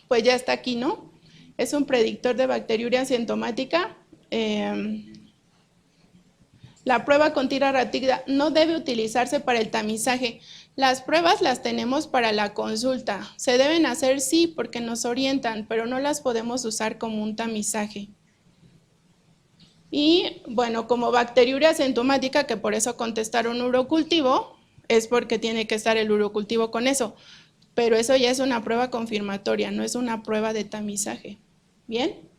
pues ya está aquí, ¿no? Es un predictor de bacteriuria asintomática. La prueba con tira rápida no debe utilizarse para el tamizaje. Las pruebas las tenemos para la consulta. Se deben hacer sí porque nos orientan, pero no las podemos usar como un tamizaje. Y bueno, como bacteriuria asintomática, que por eso contestaron urocultivo, es porque tiene que estar el urocultivo con eso. Pero eso ya es una prueba confirmatoria, no es una prueba de tamizaje. ¿Bien?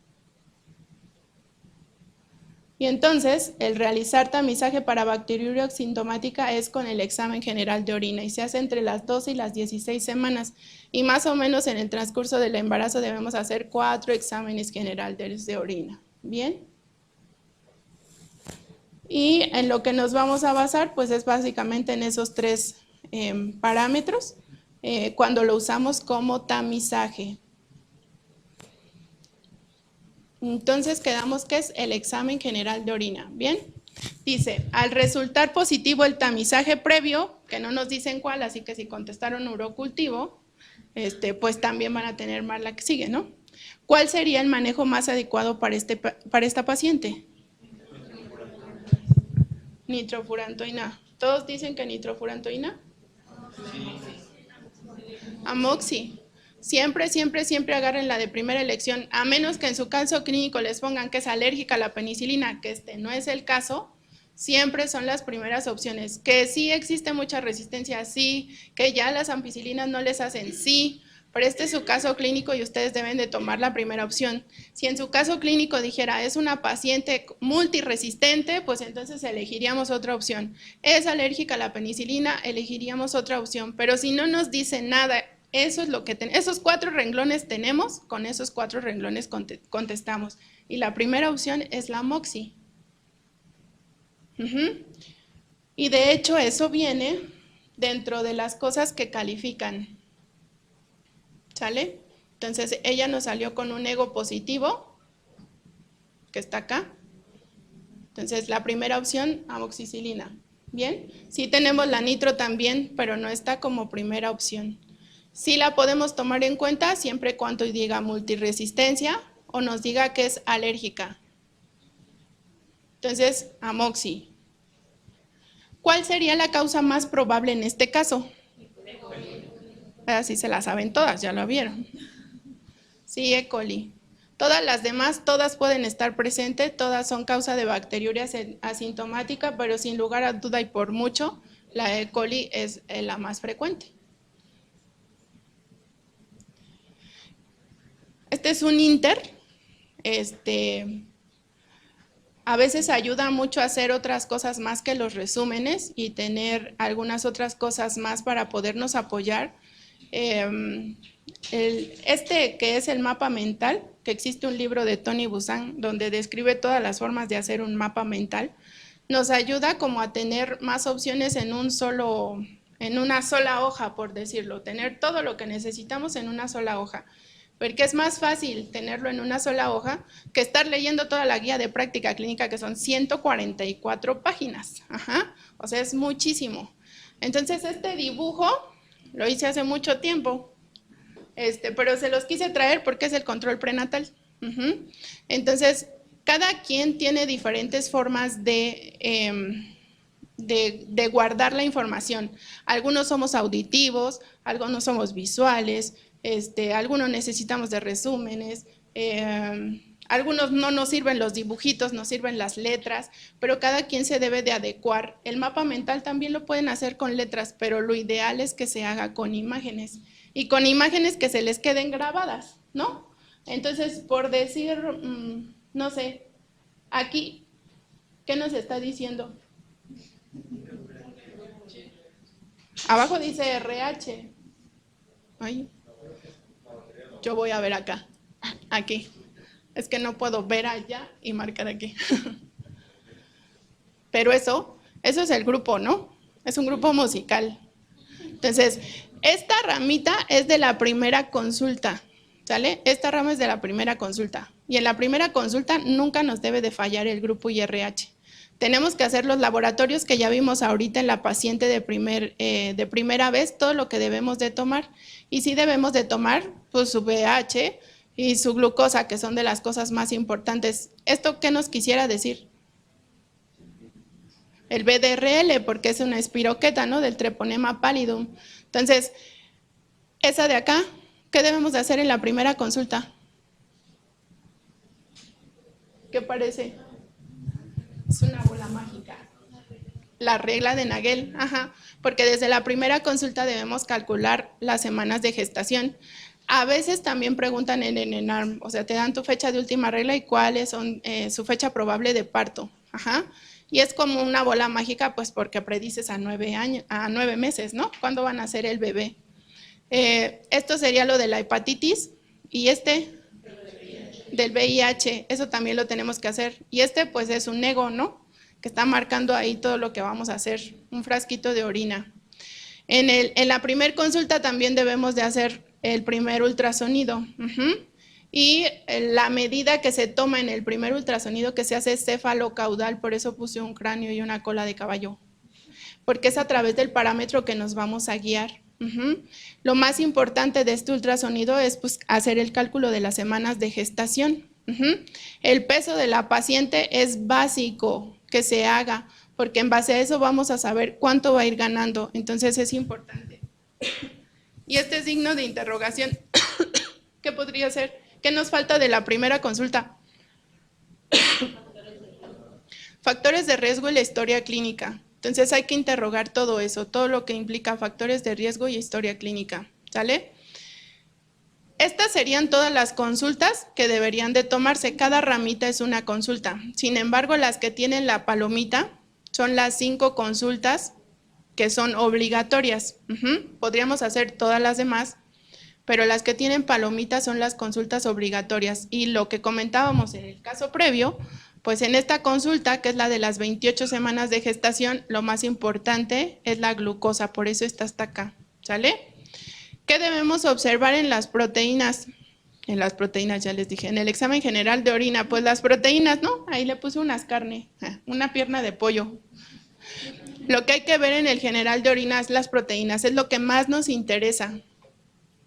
Y entonces, el realizar tamizaje para bacteriuria asintomática es con el examen general de orina y se hace entre las 12 y las 16 semanas. Y más o menos en el transcurso del embarazo debemos hacer 4 exámenes generales de orina. ¿Bien? Y en lo que nos vamos a basar, pues es básicamente en esos 3 parámetros cuando lo usamos como tamizaje. Entonces quedamos que es el examen general de orina, ¿bien? Dice, al resultar positivo el tamizaje previo, que no nos dicen cuál, así que si contestaron urocultivo, pues también van a tener mal la que sigue, ¿no? ¿Cuál sería el manejo más adecuado para esta paciente? Nitrofurantoína. ¿Todos dicen que nitrofurantoína? Amoxi. Siempre, siempre, siempre agarren la de primera elección, a menos que en su caso clínico les pongan que es alérgica a la penicilina, que no es el caso, siempre son las primeras opciones. Que sí existe mucha resistencia, sí, que ya las ampicilinas no les hacen, sí, Pero este es su caso clínico y ustedes deben de tomar la primera opción. Si en su caso clínico dijera, es una paciente multiresistente, pues entonces elegiríamos otra opción. Es alérgica a la penicilina, elegiríamos otra opción. Pero si no nos dice nada, eso es lo que esos 4 renglones tenemos, con esos 4 renglones contestamos. Y la primera opción es la moxi. Y de hecho eso viene dentro de las cosas que califican. ¿Sale? Entonces ella nos salió con un ego positivo, que está acá. Entonces la primera opción, amoxicilina. Bien, sí tenemos la nitro también, pero no está como primera opción. Sí la podemos tomar en cuenta siempre y cuando diga multiresistencia o nos diga que es alérgica. Entonces, amoxi. ¿Cuál sería la causa más probable en este caso? Así se la saben todas, ya lo vieron. Sí, E. coli. Todas las demás, todas pueden estar presentes, todas son causa de bacteriuria asintomática, pero sin lugar a duda y por mucho, la E. coli es la más frecuente. Este es un inter. A veces ayuda mucho a hacer otras cosas más que los resúmenes y tener algunas otras cosas más para podernos apoyar. Que es el mapa mental, que existe un libro de Tony Buzan donde describe todas las formas de hacer un mapa mental, nos ayuda como a tener más opciones en una sola hoja, por decirlo, tener todo lo que necesitamos en una sola hoja. Porque es más fácil tenerlo en una sola hoja que estar leyendo toda la guía de práctica clínica, que son 144 páginas. O sea, es muchísimo. Entonces, este dibujo lo hice hace mucho tiempo, pero se los quise traer porque es el control prenatal. Entonces, cada quien tiene diferentes formas de guardar la información. Algunos somos auditivos, algunos somos visuales, algunos necesitamos de resúmenes, algunos no nos sirven los dibujitos, nos sirven las letras, pero cada quien se debe de adecuar. El mapa mental también lo pueden hacer con letras, pero lo ideal es que se haga con imágenes, y con imágenes que se les queden grabadas, ¿no? Entonces, por decir, no sé, aquí, ¿qué nos está diciendo? Abajo dice RH. Ay. Yo voy a ver acá, aquí. Es que no puedo ver allá y marcar aquí. Pero eso es el grupo, ¿no? Es un grupo musical. Entonces, esta ramita es de la primera consulta, ¿sale? Esta rama es de la primera consulta. Y en la primera consulta nunca nos debe de fallar el grupo IRH. Tenemos que hacer los laboratorios que ya vimos ahorita en la paciente de primera vez, todo lo que debemos de tomar. Y sí debemos de tomar pues, su pH y su glucosa, que son de las cosas más importantes. ¿Esto qué nos quisiera decir? El BDRL, porque es una espiroqueta, ¿no? Del treponema pallidum. Entonces, esa de acá, ¿qué debemos de hacer en la primera consulta? ¿Qué parece? Es una bola mágica. La regla de Nagel, porque desde la primera consulta debemos calcular las semanas de gestación. A veces también preguntan en el ENARM, o sea, te dan tu fecha de última regla y cuáles son su fecha probable de parto. Y es como una bola mágica, pues porque predices a 9 meses, ¿no? ¿Cuándo van a ser el bebé? Esto sería lo de la hepatitis y del VIH, eso también lo tenemos que hacer. Y pues es un ego, ¿no? Que está marcando ahí todo lo que vamos a hacer, un frasquito de orina. En la primer consulta también debemos de hacer el primer ultrasonido. Y la medida que se toma en el primer ultrasonido que se hace es cefalocaudal, por eso puse un cráneo y una cola de caballo, porque es a través del parámetro que nos vamos a guiar. Lo más importante de este ultrasonido es pues, hacer el cálculo de las semanas de gestación. El peso de la paciente es básico que se haga, porque en base a eso vamos a saber cuánto va a ir ganando, entonces es importante. Y este signo de interrogación, ¿qué podría ser? ¿Qué nos falta de la primera consulta? Factores de riesgo y la historia clínica. Entonces hay que interrogar todo eso, todo lo que implica factores de riesgo y historia clínica, ¿sale? Estas serían todas las consultas que deberían de tomarse. Cada ramita es una consulta. Sin embargo, las que tienen la palomita son las 5 consultas que son obligatorias. Podríamos hacer todas las demás, pero las que tienen palomita son las consultas obligatorias. Y lo que comentábamos en el caso previo, pues en esta consulta, que es la de las 28 semanas de gestación, lo más importante es la glucosa, por eso está hasta acá, ¿sale? ¿Qué debemos observar en las proteínas? En las proteínas, ya les dije, en el examen general de orina, pues las proteínas, ¿no? Ahí le puse unas carnes, una pierna de pollo. Lo que hay que ver en el general de orina es las proteínas, es lo que más nos interesa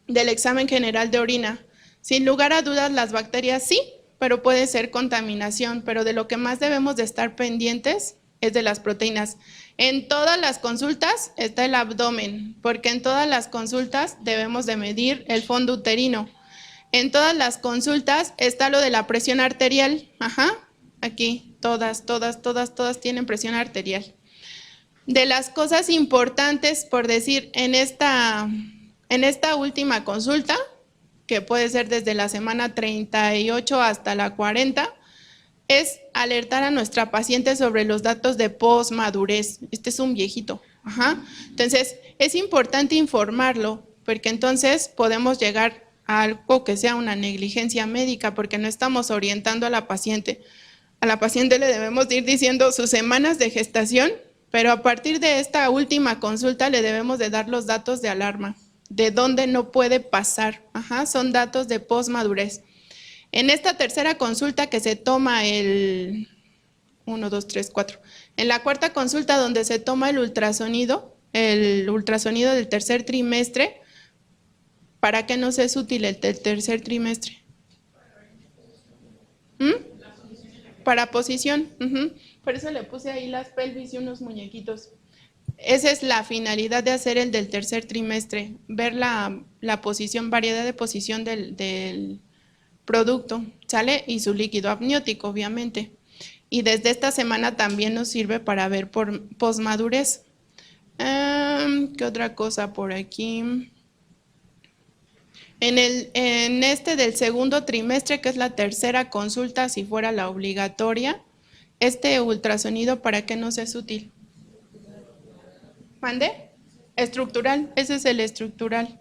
del examen general de orina. Sin lugar a dudas, las bacterias sí, pero puede ser contaminación, pero de lo que más debemos de estar pendientes es de las proteínas. En todas las consultas está el abdomen, porque en todas las consultas debemos de medir el fondo uterino. En todas las consultas está lo de la presión arterial. Aquí, todas tienen presión arterial. De las cosas importantes, por decir, en esta última consulta, que puede ser desde la semana 38 hasta la 40, es alertar a nuestra paciente sobre los datos de posmadurez. Este es un viejito. Entonces, es importante informarlo, porque entonces podemos llegar a algo que sea una negligencia médica, porque no estamos orientando a la paciente. A la paciente le debemos ir diciendo sus semanas de gestación, pero a partir de esta última consulta le debemos de dar los datos de alarma, de dónde no puede pasar. Son datos de posmadurez. En esta tercera consulta que se toma el 1, 2, 3, 4, en la cuarta consulta donde se toma el ultrasonido del tercer trimestre, ¿para qué nos es útil el tercer trimestre? Para posición. Por eso le puse ahí las pelvis y unos muñequitos. Esa es la finalidad de hacer el del tercer trimestre, ver la posición, variedad de posición del producto, ¿sale? Y su líquido amniótico, obviamente. Y desde esta semana también nos sirve para ver por posmadurez. ¿Qué otra cosa por aquí? En este del segundo trimestre, que es la tercera consulta, si fuera la obligatoria, este ultrasonido, ¿para qué nos es útil? ¿Mande? Estructural, ese es el estructural.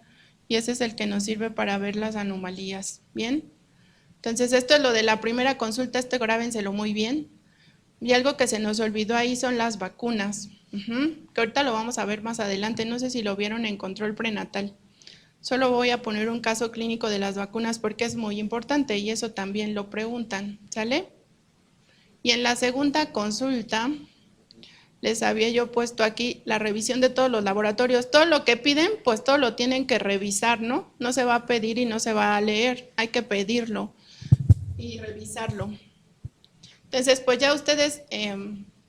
Y ese es el que nos sirve para ver las anomalías. ¿Bien? Entonces, esto es lo de la primera consulta, grábenselo muy bien. Y algo que se nos olvidó ahí son las vacunas, que ahorita lo vamos a ver más adelante, no sé si lo vieron en control prenatal. Solo voy a poner un caso clínico de las vacunas porque es muy importante y eso también lo preguntan, ¿sale? Y en la segunda consulta, les había yo puesto aquí la revisión de todos los laboratorios. Todo lo que piden, pues todo lo tienen que revisar, ¿no? No se va a pedir y no se va a leer, hay que pedirlo y revisarlo. Entonces, pues ya ustedes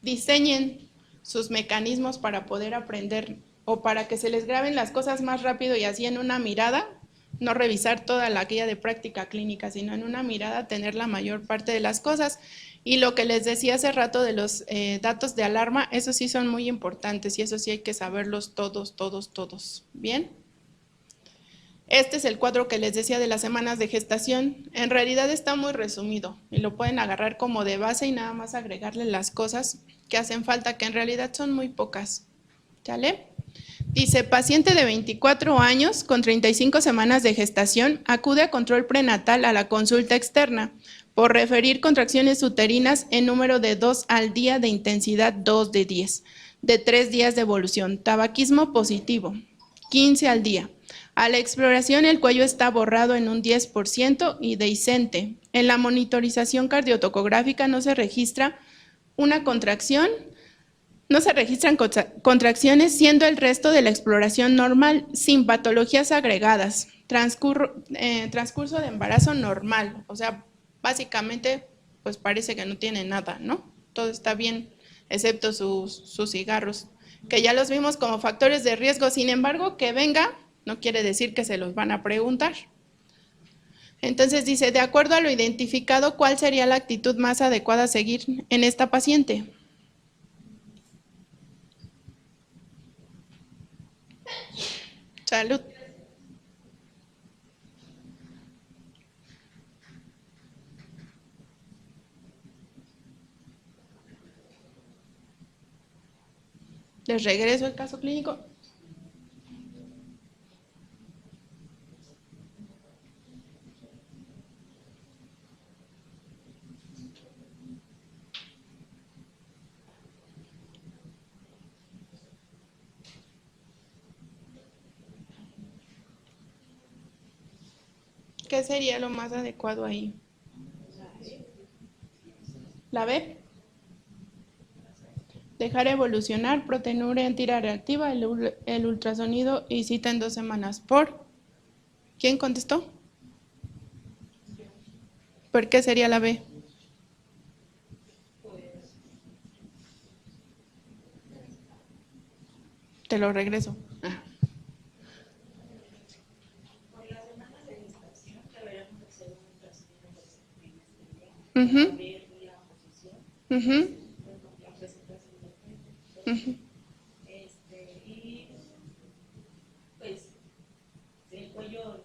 diseñen sus mecanismos para poder aprender o para que se les graben las cosas más rápido y así en una mirada, no revisar toda la guía de práctica clínica, sino en una mirada tener la mayor parte de las cosas. Y lo que les decía hace rato de los datos de alarma, esos sí son muy importantes y eso sí hay que saberlos todos. ¿Bien? Este es el cuadro que les decía de las semanas de gestación. En realidad está muy resumido y lo pueden agarrar como de base y nada más agregarle las cosas que hacen falta, que en realidad son muy pocas. ¿Sale? Dice, paciente de 24 años con 35 semanas de gestación acude a control prenatal a la consulta externa por referir contracciones uterinas en número de 2 al día de intensidad 2 de 10, de 3 días de evolución, tabaquismo positivo, 15 al día. A la exploración el cuello está borrado en un 10% y dehiscente. En la monitorización cardiotocográfica no se registra una contracción. No se registran contracciones, siendo el resto de la exploración normal, sin patologías agregadas. Transcurso de embarazo normal, o sea, básicamente, pues parece que no tiene nada, ¿no? Todo está bien, excepto sus cigarros, que ya los vimos como factores de riesgo. Sin embargo, que venga, no quiere decir que se los van a preguntar. Entonces dice, de acuerdo a lo identificado, ¿cuál sería la actitud más adecuada a seguir en esta paciente? Salud. Les regreso el caso clínico. ¿Qué sería lo más adecuado ahí? ¿La B? Dejar evolucionar, proteinuria en tira reactiva, el ultrasonido y cita en 2 semanas. ¿Por? ¿Quién contestó? ¿Por qué sería la B? Te lo regreso. Ah. Ujú. Ujú. Ujú. Y pues el cuello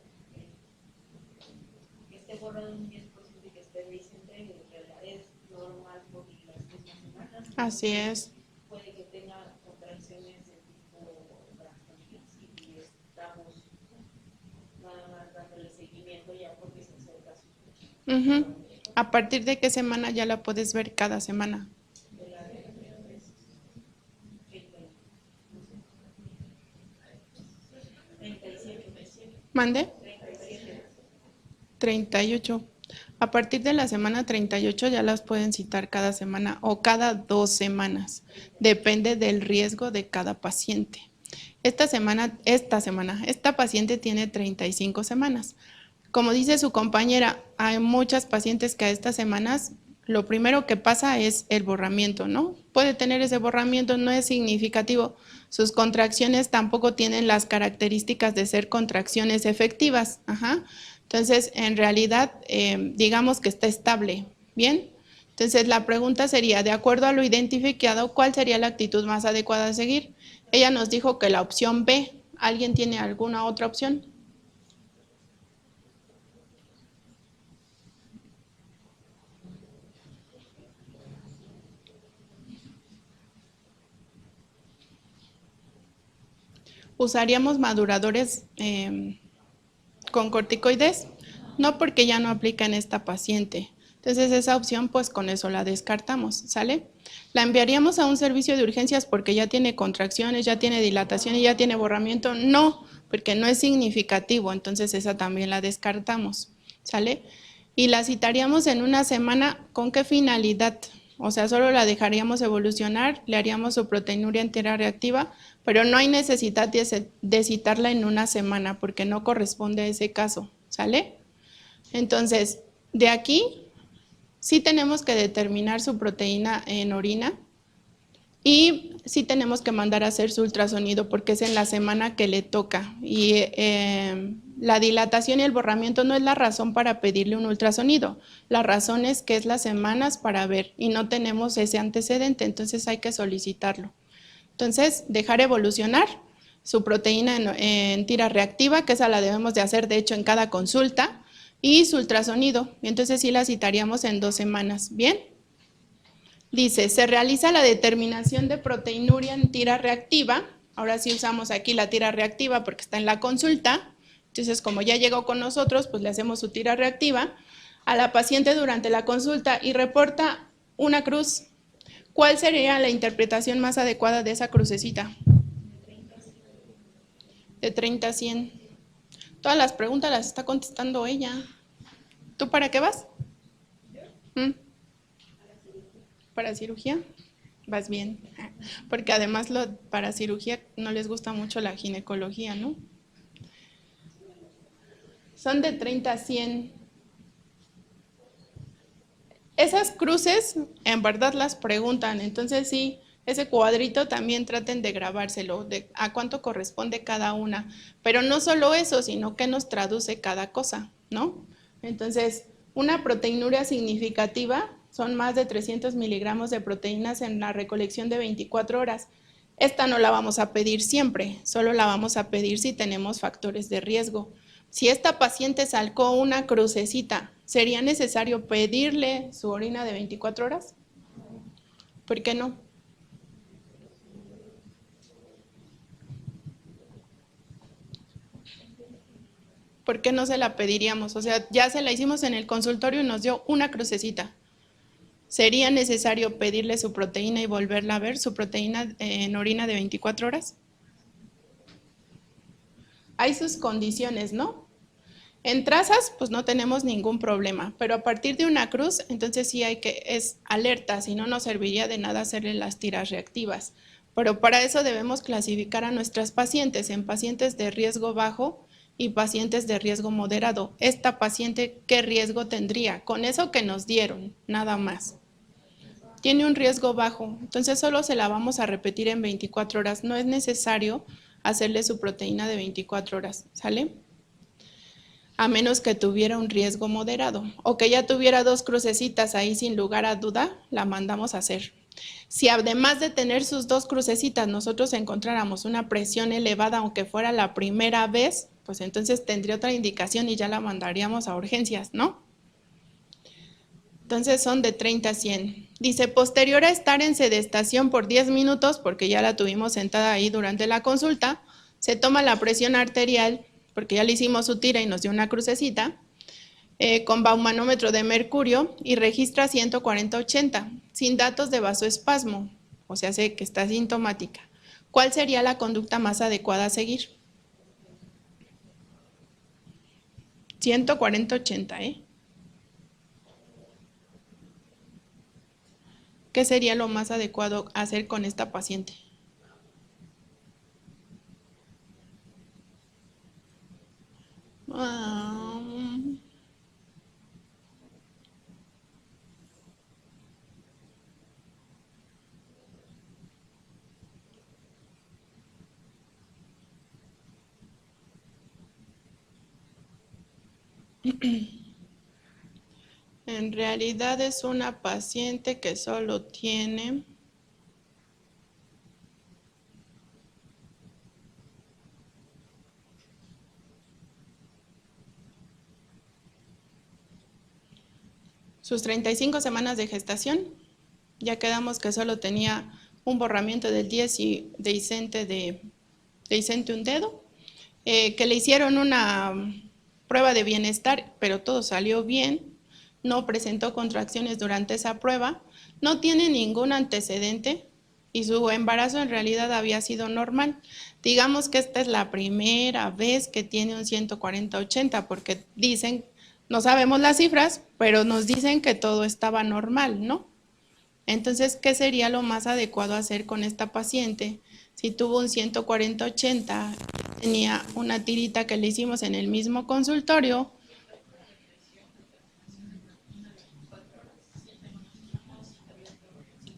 que esté borrado un 10% y que esté decente, en realidad es normal por las mismas semanas. Así es. Puede que tenga contracciones de tipo braquitis y estamos nada más dándole seguimiento ya porque se acerca su Ujú. ¿A partir de qué semana ya la puedes ver cada semana? ¿Mande? 38. A partir de la semana 38 ya las pueden citar cada semana o cada 2 semanas. Depende del riesgo de cada paciente. Esta paciente tiene 35 semanas. Como dice su compañera, hay muchas pacientes que a estas semanas lo primero que pasa es el borramiento, ¿no? Puede tener ese borramiento, no es significativo. Sus contracciones tampoco tienen las características de ser contracciones efectivas. Ajá. Entonces, en realidad, digamos que está estable, ¿bien? Entonces, la pregunta sería, de acuerdo a lo identificado, ¿cuál sería la actitud más adecuada a seguir? Ella nos dijo que la opción B. ¿Alguien tiene alguna otra opción? ¿Usaríamos maduradores con corticoides? No, porque ya no aplica en esta paciente. Entonces esa opción pues con eso la descartamos, ¿sale? ¿La enviaríamos a un servicio de urgencias porque ya tiene contracciones, ya tiene dilatación y ya tiene borramiento? No, porque no es significativo, entonces esa también la descartamos, ¿sale? Y la citaríamos en una semana, ¿con qué finalidad? O sea, solo la dejaríamos evolucionar, le haríamos su proteinuria entera reactiva, pero no hay necesidad de citarla en una semana porque no corresponde a ese caso, ¿sale? Entonces, de aquí sí tenemos que determinar su proteína en orina y sí tenemos que mandar a hacer su ultrasonido porque es en la semana que le toca. Y la dilatación y el borramiento no es la razón para pedirle un ultrasonido. La razón es que es las semanas para ver y no tenemos ese antecedente, entonces hay que solicitarlo. Entonces, dejar evolucionar su proteína en tira reactiva, que esa la debemos de hacer de hecho en cada consulta, y su ultrasonido. Entonces sí la citaríamos en 2 semanas. ¿Bien? Dice, se realiza la determinación de proteinuria en tira reactiva. Ahora sí usamos aquí la tira reactiva porque está en la consulta. Entonces, como ya llegó con nosotros, pues le hacemos su tira reactiva a la paciente durante la consulta y reporta una cruz. ¿Cuál sería la interpretación más adecuada de esa crucecita? De 30 a 100. Todas las preguntas las está contestando ella. ¿Tú para qué vas? ¿Mm? ¿Para cirugía? Vas bien. Porque además para cirugía no les gusta mucho la ginecología, ¿no? Son de 30 a 100. Esas cruces en verdad las preguntan, entonces sí, ese cuadrito también traten de grabárselo, de a cuánto corresponde cada una. Pero no solo eso, sino qué nos traduce cada cosa, ¿no? Entonces, una proteinuria significativa son más de 300 miligramos de proteínas en la recolección de 24 horas. Esta no la vamos a pedir siempre, solo la vamos a pedir si tenemos factores de riesgo. Si esta paciente sacó una crucecita, ¿sería necesario pedirle su orina de 24 horas? ¿Por qué no? ¿Por qué no se la pediríamos? O sea, ya se la hicimos en el consultorio y nos dio una crucecita. ¿Sería necesario pedirle su proteína y volverla a ver, su proteína en orina de 24 horas? Hay sus condiciones, ¿no? En trazas, pues no tenemos ningún problema, pero a partir de una cruz, entonces sí es alerta, si no nos serviría de nada hacerle las tiras reactivas. Pero para eso debemos clasificar a nuestras pacientes en pacientes de riesgo bajo y pacientes de riesgo moderado. Esta paciente, ¿qué riesgo tendría? Con eso que nos dieron, nada más. Tiene un riesgo bajo, entonces solo se la vamos a repetir en 24 horas. No es necesario hacerle su proteína de 24 horas, ¿sale? A menos que tuviera un riesgo moderado o que ya tuviera 2 crucecitas ahí sin lugar a duda, la mandamos a hacer. Si además de tener sus 2 crucecitas nosotros encontráramos una presión elevada, aunque fuera la primera vez, pues entonces tendría otra indicación y ya la mandaríamos a urgencias, ¿no? Entonces son de 30 a 100. Dice, posterior a estar en sedestación por 10 minutos, porque ya la tuvimos sentada ahí durante la consulta, se toma la presión arterial, porque ya le hicimos su tira y nos dio una crucecita, con baumanómetro de mercurio y registra 140/80, sin datos de vasoespasmo, o sea, sé que está sintomática. ¿Cuál sería la conducta más adecuada a seguir? 140/80, ¿eh? ¿Qué sería lo más adecuado hacer con esta paciente? En realidad es una paciente que solo tiene sus 35 semanas de gestación. Ya quedamos que solo tenía un borramiento del 10 y dehiscente un dedo, que le hicieron una prueba de bienestar, pero todo salió bien, no presentó contracciones durante esa prueba, no tiene ningún antecedente y su embarazo en realidad había sido normal. Digamos que esta es la primera vez que tiene un 140/80, porque dicen, no sabemos las cifras, pero nos dicen que todo estaba normal, ¿no? Entonces, ¿qué sería lo más adecuado hacer con esta paciente? Si tuvo un 140/80, tenía una tirita que le hicimos en el mismo consultorio.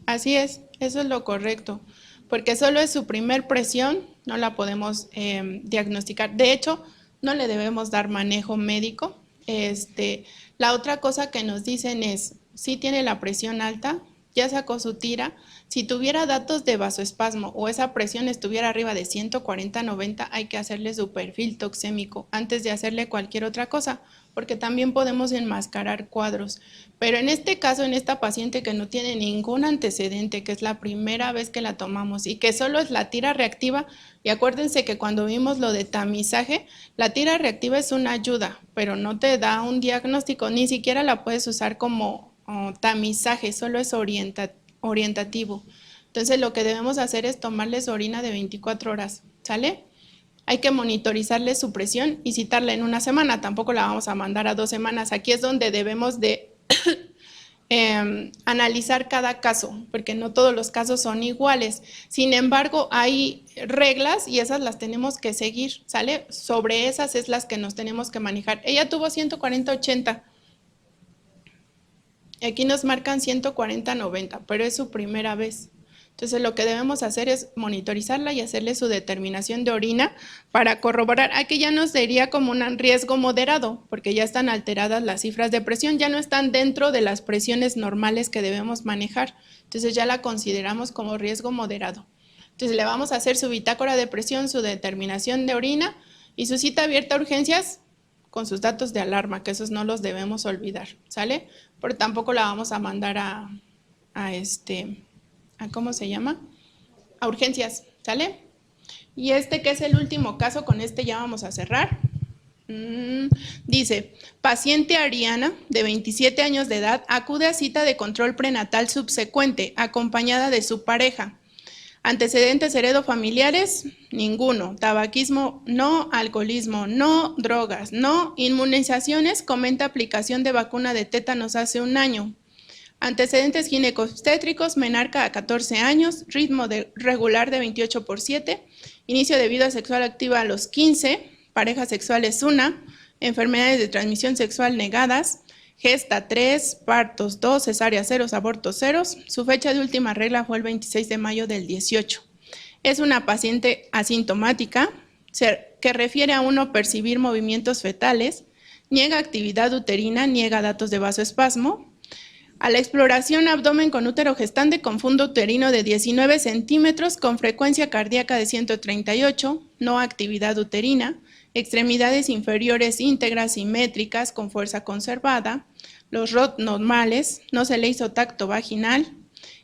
Así es, eso es lo correcto, porque solo es su primer presión, no la podemos diagnosticar. De hecho, no le debemos dar manejo médico. La otra cosa que nos dicen es, si tiene la presión alta, ya sacó su tira, si tuviera datos de vasoespasmo o esa presión estuviera arriba de 140/90, hay que hacerle su perfil toxémico antes de hacerle cualquier otra cosa, porque también podemos enmascarar cuadros. Pero en este caso, en esta paciente que no tiene ningún antecedente, que es la primera vez que la tomamos y que solo es la tira reactiva, y acuérdense que cuando vimos lo de tamizaje, la tira reactiva es una ayuda, pero no te da un diagnóstico, ni siquiera la puedes usar como tamizaje, solo es orientativo. Entonces lo que debemos hacer es tomarles orina de 24 horas, ¿sale? Hay que monitorizarle su presión y citarla en una semana, tampoco la vamos a mandar a 2 semanas. Aquí es donde debemos de analizar cada caso, porque no todos los casos son iguales. Sin embargo, hay reglas y esas las tenemos que seguir, ¿sale? Sobre esas es las que nos tenemos que manejar. Ella tuvo 140/80. Aquí nos marcan 140/90, pero es su primera vez. Entonces lo que debemos hacer es monitorizarla y hacerle su determinación de orina para corroborar. Aquí ya nos daría como un riesgo moderado, porque ya están alteradas las cifras de presión, ya no están dentro de las presiones normales que debemos manejar. Entonces ya la consideramos como riesgo moderado. Entonces le vamos a hacer su bitácora de presión, su determinación de orina y su cita abierta a urgencias con sus datos de alarma, que esos no los debemos olvidar, ¿sale? Pero tampoco la vamos a mandar a ¿cómo se llama? A urgencias, ¿sale? Y que es el último caso, con este ya vamos a cerrar. Dice, paciente Ariana, de 27 años de edad, acude a cita de control prenatal subsecuente, acompañada de su pareja. Antecedentes heredofamiliares, ninguno. Tabaquismo, no. Alcoholismo, no. Drogas, no. Inmunizaciones, comenta aplicación de vacuna de tétanos hace 1 año. Antecedentes ginecobstétricos, menarca a 14 años, ritmo regular de 28/7, inicio de vida sexual activa a los 15, parejas sexuales 1, enfermedades de transmisión sexual negadas, gesta 3, partos 2, cesárea 0, abortos 0. Su fecha de última regla fue el 26 de mayo del 18. Es una paciente asintomática que refiere a uno percibir movimientos fetales, niega actividad uterina, niega datos de vasoespasmo. A la exploración abdomen con útero gestante con fondo uterino de 19 centímetros con frecuencia cardíaca de 138, no actividad uterina, extremidades inferiores íntegras simétricas con fuerza conservada, los ROT normales, no se le hizo tacto vaginal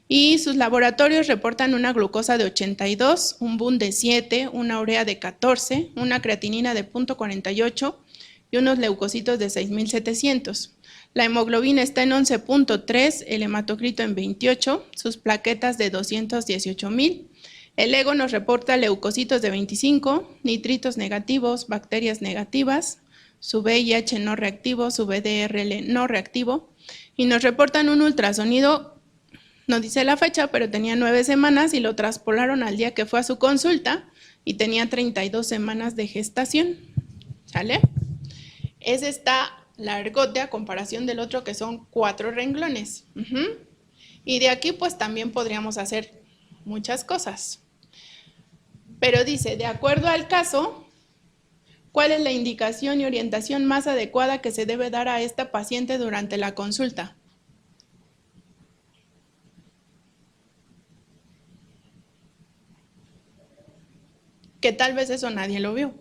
y sus laboratorios reportan una glucosa de 82, un BUN de 7, una urea de 14, una creatinina de 0.48 y unos leucocitos de 6.700. La hemoglobina está en 11.3, el hematocrito en 28, sus plaquetas de 218.000. El ego nos reporta leucocitos de 25, nitritos negativos, bacterias negativas, su VIH no reactivo, su VDRL no reactivo, y nos reportan un ultrasonido, no dice la fecha, pero tenía 9 semanas y lo traspolaron al día que fue a su consulta y tenía 32 semanas de gestación. ¿Sale? Ese está largote a comparación del otro que son 4 renglones. Y de aquí pues también podríamos hacer muchas cosas. Pero dice, de acuerdo al caso, ¿cuál es la indicación y orientación más adecuada que se debe dar a esta paciente durante la consulta? Que tal vez eso nadie lo vio.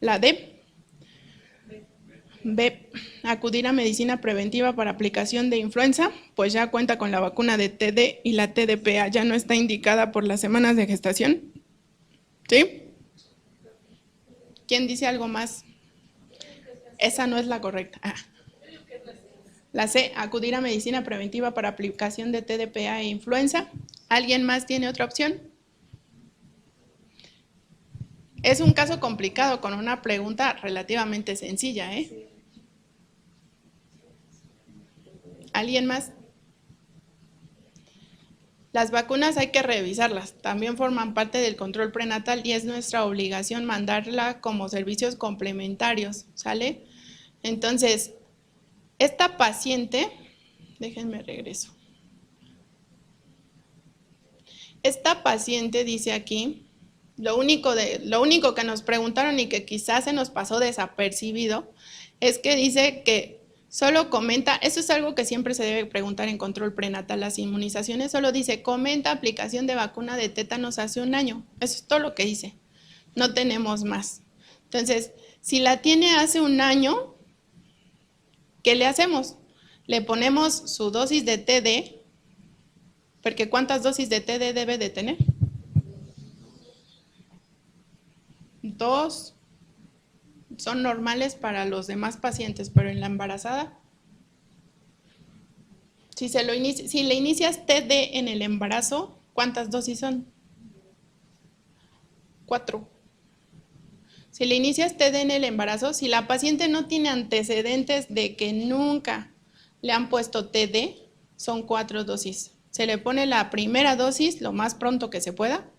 La D. B. Acudir a medicina preventiva para aplicación de influenza, pues ya cuenta con la vacuna de TD y la TDPA ya no está indicada por las semanas de gestación. ¿Sí? ¿Quién dice algo más? Esa no es la correcta. La C. Acudir a medicina preventiva para aplicación de TDPA e influenza. ¿Alguien más tiene otra opción? Es un caso complicado con una pregunta relativamente sencilla, ¿eh? ¿Alguien más? Las vacunas hay que revisarlas, también forman parte del control prenatal y es nuestra obligación mandarla como servicios complementarios, ¿sale? Entonces, esta paciente, déjenme regreso. Esta paciente dice aquí, lo único que nos preguntaron y que quizás se nos pasó desapercibido es que dice que solo comenta, eso es algo que siempre se debe preguntar en control prenatal, las inmunizaciones, solo dice, comenta aplicación de vacuna de tétanos hace 1 año. Eso es todo lo que dice, no tenemos más. Entonces, si la tiene hace 1 año, ¿qué le hacemos? Le ponemos su dosis de TD, porque ¿cuántas dosis de TD debe de tener? 2 son normales para los demás pacientes, pero en la embarazada, si le inicias TD en el embarazo, ¿cuántas dosis son? 4. Si le inicias TD en el embarazo, si la paciente no tiene antecedentes de que nunca le han puesto TD, son 4 dosis. Se le pone la primera dosis lo más pronto que se pueda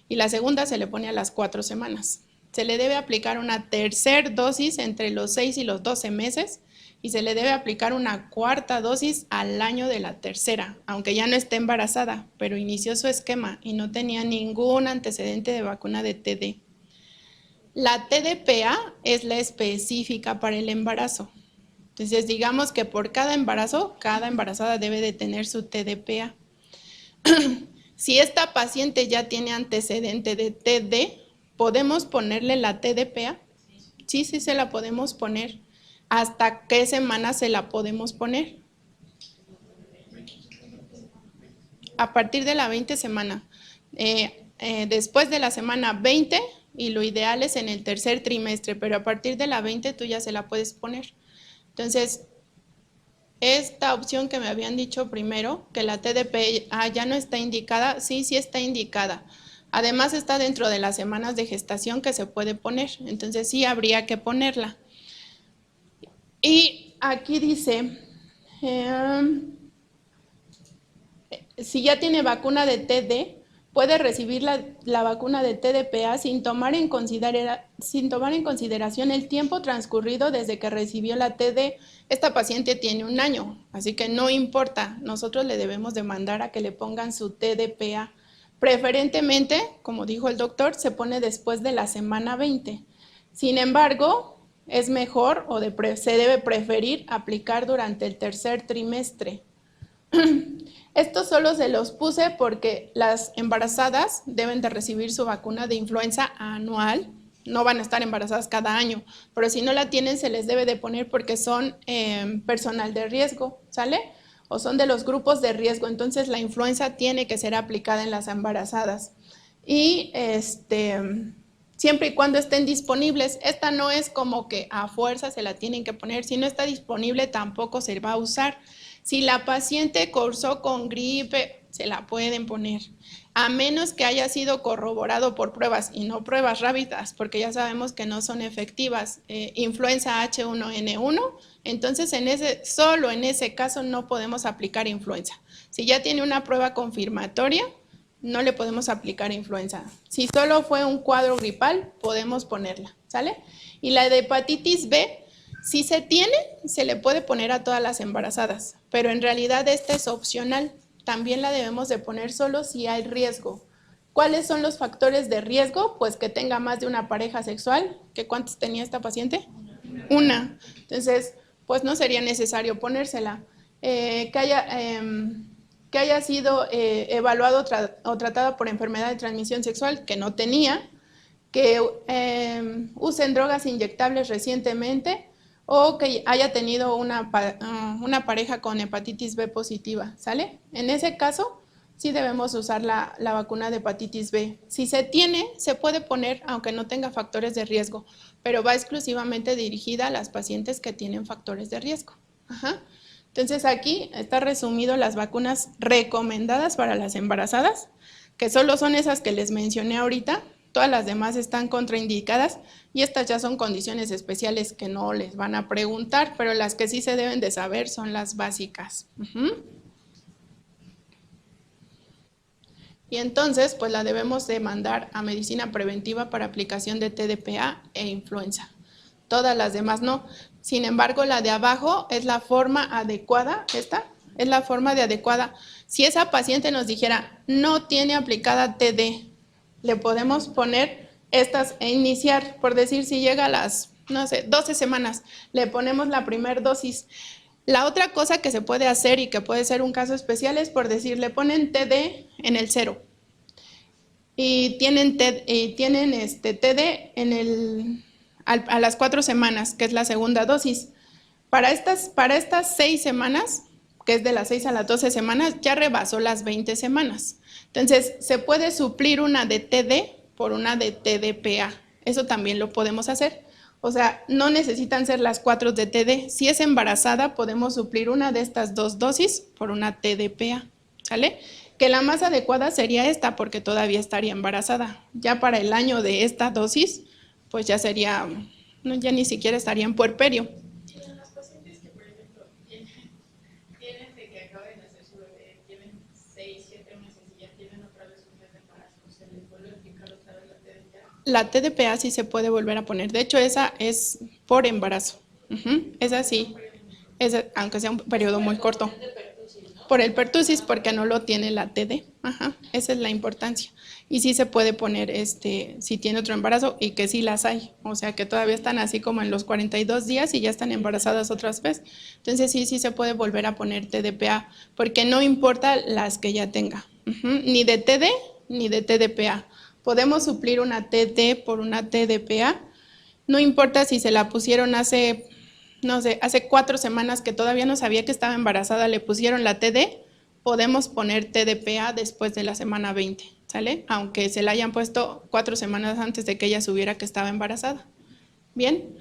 y la segunda se le pone a las 4 semanas. Se le debe aplicar una tercera dosis entre los 6 y los 12 meses y se le debe aplicar una 4ª dosis al año de la tercera, aunque ya no esté embarazada, pero inició su esquema y no tenía ningún antecedente de vacuna de TD. La TDPA es la específica para el embarazo. Entonces, digamos que por cada embarazo, cada embarazada debe de tener su TDPA. Si esta paciente ya tiene antecedente de TD, ¿podemos ponerle la TDPA? Sí, sí se la podemos poner. ¿Hasta qué semana se la podemos poner? a partir de la 20 semana. Después de la semana 20, y lo ideal es en el tercer trimestre, pero a partir de la 20 tú ya se la puedes poner. Entonces, esta opción que me habían dicho primero, que la TDPA ya no está indicada, sí está indicada. Además está dentro de las semanas de gestación que se puede poner, entonces sí habría que ponerla. Y aquí dice, si ya tiene vacuna de TD, puede recibir la vacuna de TDPA sin tomar en consideración el tiempo transcurrido desde que recibió la TD. Esta paciente tiene 1 año, así que no importa, nosotros le debemos de mandar a que le pongan su TDPA. Preferentemente, como dijo el doctor, se pone después de la semana 20. Sin embargo, es mejor o se debe preferir aplicar durante el tercer trimestre. Esto solo se los puse porque las embarazadas deben de recibir su vacuna de influenza anual, no van a estar embarazadas cada año, pero si no la tienen se les debe de poner porque son personal de riesgo, ¿sale? O son de los grupos de riesgo, entonces la influenza tiene que ser aplicada en las embarazadas. Y siempre y cuando estén disponibles, esta no es como que a fuerza se la tienen que poner, si no está disponible tampoco se va a usar. Si la paciente cursó con gripe, se la pueden poner, a menos que haya sido corroborado por pruebas y no pruebas rápidas, porque ya sabemos que no son efectivas, influenza H1N1, entonces solo en ese caso no podemos aplicar influenza. Si ya tiene una prueba confirmatoria, no le podemos aplicar influenza. Si solo fue un cuadro gripal, podemos ponerla, ¿sale? Y la de hepatitis B, si se tiene, se le puede poner a todas las embarazadas, pero en realidad esta es opcional. También la debemos de poner solo si hay riesgo. ¿Cuáles son los factores de riesgo? Pues que tenga más de una pareja sexual. ¿Que cuántos tenía esta paciente? Una. Entonces, pues no sería necesario ponérsela. Que haya sido evaluado o tratado por enfermedad de transmisión sexual, que no tenía. Que usen drogas inyectables recientemente, o que haya tenido una pareja con hepatitis B positiva, ¿sale? En ese caso, sí debemos usar la vacuna de hepatitis B. Si se tiene, se puede poner aunque no tenga factores de riesgo, pero va exclusivamente dirigida a las pacientes que tienen factores de riesgo. Ajá. Entonces aquí está resumido las vacunas recomendadas para las embarazadas, que solo son esas que les mencioné ahorita. Todas las demás están contraindicadas y estas ya son condiciones especiales que no les van a preguntar, pero las que sí se deben de saber son las básicas. Y entonces, pues la debemos de mandar a medicina preventiva para aplicación de TDPA e influenza. Todas las demás no. Sin embargo, la de abajo es la forma adecuada, esta es la forma de adecuada. Si esa paciente nos dijera, no tiene aplicada TD, le podemos poner estas e iniciar, por decir, si llega a las, 12 semanas, le ponemos la primera dosis. La otra cosa que se puede hacer y que puede ser un caso especial es, por decir, le ponen TD en el 0 y tienen TD a las 4 semanas, que es la segunda dosis. Para estas 6 semanas, que es de las 6 a las 12 semanas, ya rebasó las 20 semanas. Entonces, se puede suplir una de TD por una de TDPA. Eso también lo podemos hacer. O sea, no necesitan ser las 4 de TD. Si es embarazada, podemos suplir una de estas 2 dosis por una TDPA, ¿sale? Que la más adecuada sería esta, porque todavía estaría embarazada. Ya para el año de esta dosis, pues ya sería, ya ni siquiera estaría en puerperio. Las pacientes que, por ejemplo, tienen de que acaben de hacer su bebé, tienen 6, 7 meses y ya tienen otra vez un mes de embarazo, ¿se les vuelve a aplicar otra vez la TDPA? La TDPA sí se puede volver a poner. De hecho, esa es por embarazo. Esa sí, aunque sea un periodo muy corto. Por el pertusis, porque no lo tiene la TD. Esa es la importancia. Y sí se puede poner si tiene otro embarazo, y que sí las hay. O sea, que todavía están así como en los 42 días y ya están embarazadas otras veces. Entonces sí se puede volver a poner TDPA, porque no importa las que ya tenga. Ni de TD ni de TDPA. Podemos suplir una TD por una TDPA. No importa si se la pusieron hace 4 semanas que todavía no sabía que estaba embarazada, le pusieron la TD, podemos poner TDPA después de la semana 20, ¿sale? Aunque se la hayan puesto 4 semanas antes de que ella supiera que estaba embarazada. ¿Bien?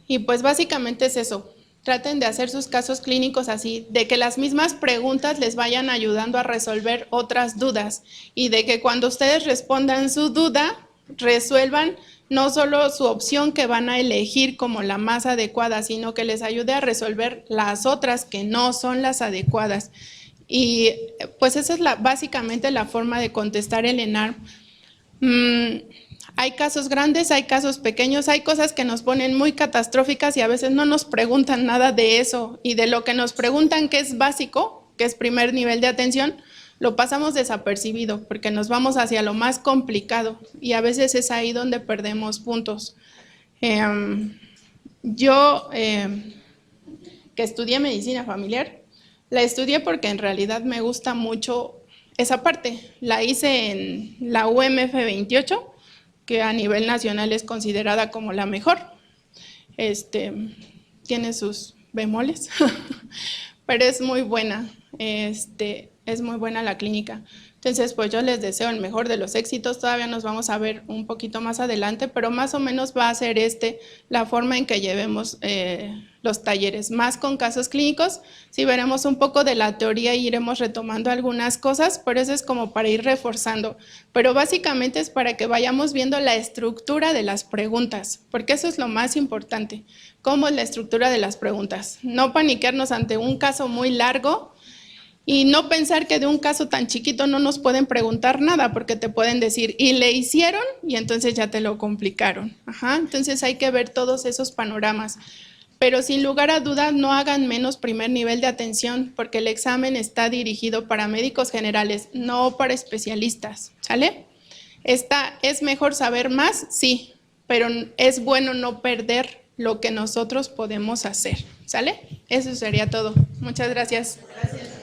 Y pues básicamente es eso. Traten de hacer sus casos clínicos así, de que las mismas preguntas les vayan ayudando a resolver otras dudas y de que cuando ustedes respondan su duda, resuelvan no solo su opción que van a elegir como la más adecuada, sino que les ayude a resolver las otras que no son las adecuadas. Y pues esa es básicamente la forma de contestar el ENARM. Hay casos grandes, hay casos pequeños, hay cosas que nos ponen muy catastróficas y a veces no nos preguntan nada de eso. Y de lo que nos preguntan que es básico, que es primer nivel de atención, lo pasamos desapercibido porque nos vamos hacia lo más complicado y a veces es ahí donde perdemos puntos. Yo, que estudié medicina familiar, la estudié porque en realidad me gusta mucho esa parte. La hice en la UMF 28, que a nivel nacional es considerada como la mejor. Tiene sus bemoles, pero es muy buena. Es muy buena la clínica. Entonces, pues yo les deseo el mejor de los éxitos. Todavía nos vamos a ver un poquito más adelante, pero más o menos va a ser la forma en que llevemos los talleres, más con casos clínicos. Sí veremos un poco de la teoría y iremos retomando algunas cosas, pero eso es como para ir reforzando. Pero básicamente es para que vayamos viendo la estructura de las preguntas, porque eso es lo más importante. ¿Cómo es la estructura de las preguntas? No paniquearnos ante un caso muy largo, y no pensar que de un caso tan chiquito no nos pueden preguntar nada, porque te pueden decir, y le hicieron, y entonces ya te lo complicaron. Entonces hay que ver todos esos panoramas. Pero sin lugar a dudas, no hagan menos primer nivel de atención, porque el examen está dirigido para médicos generales, no para especialistas, ¿sale? ¿Es mejor saber más? Sí, pero es bueno no perder lo que nosotros podemos hacer, ¿sale? Eso sería todo. Muchas gracias. Gracias.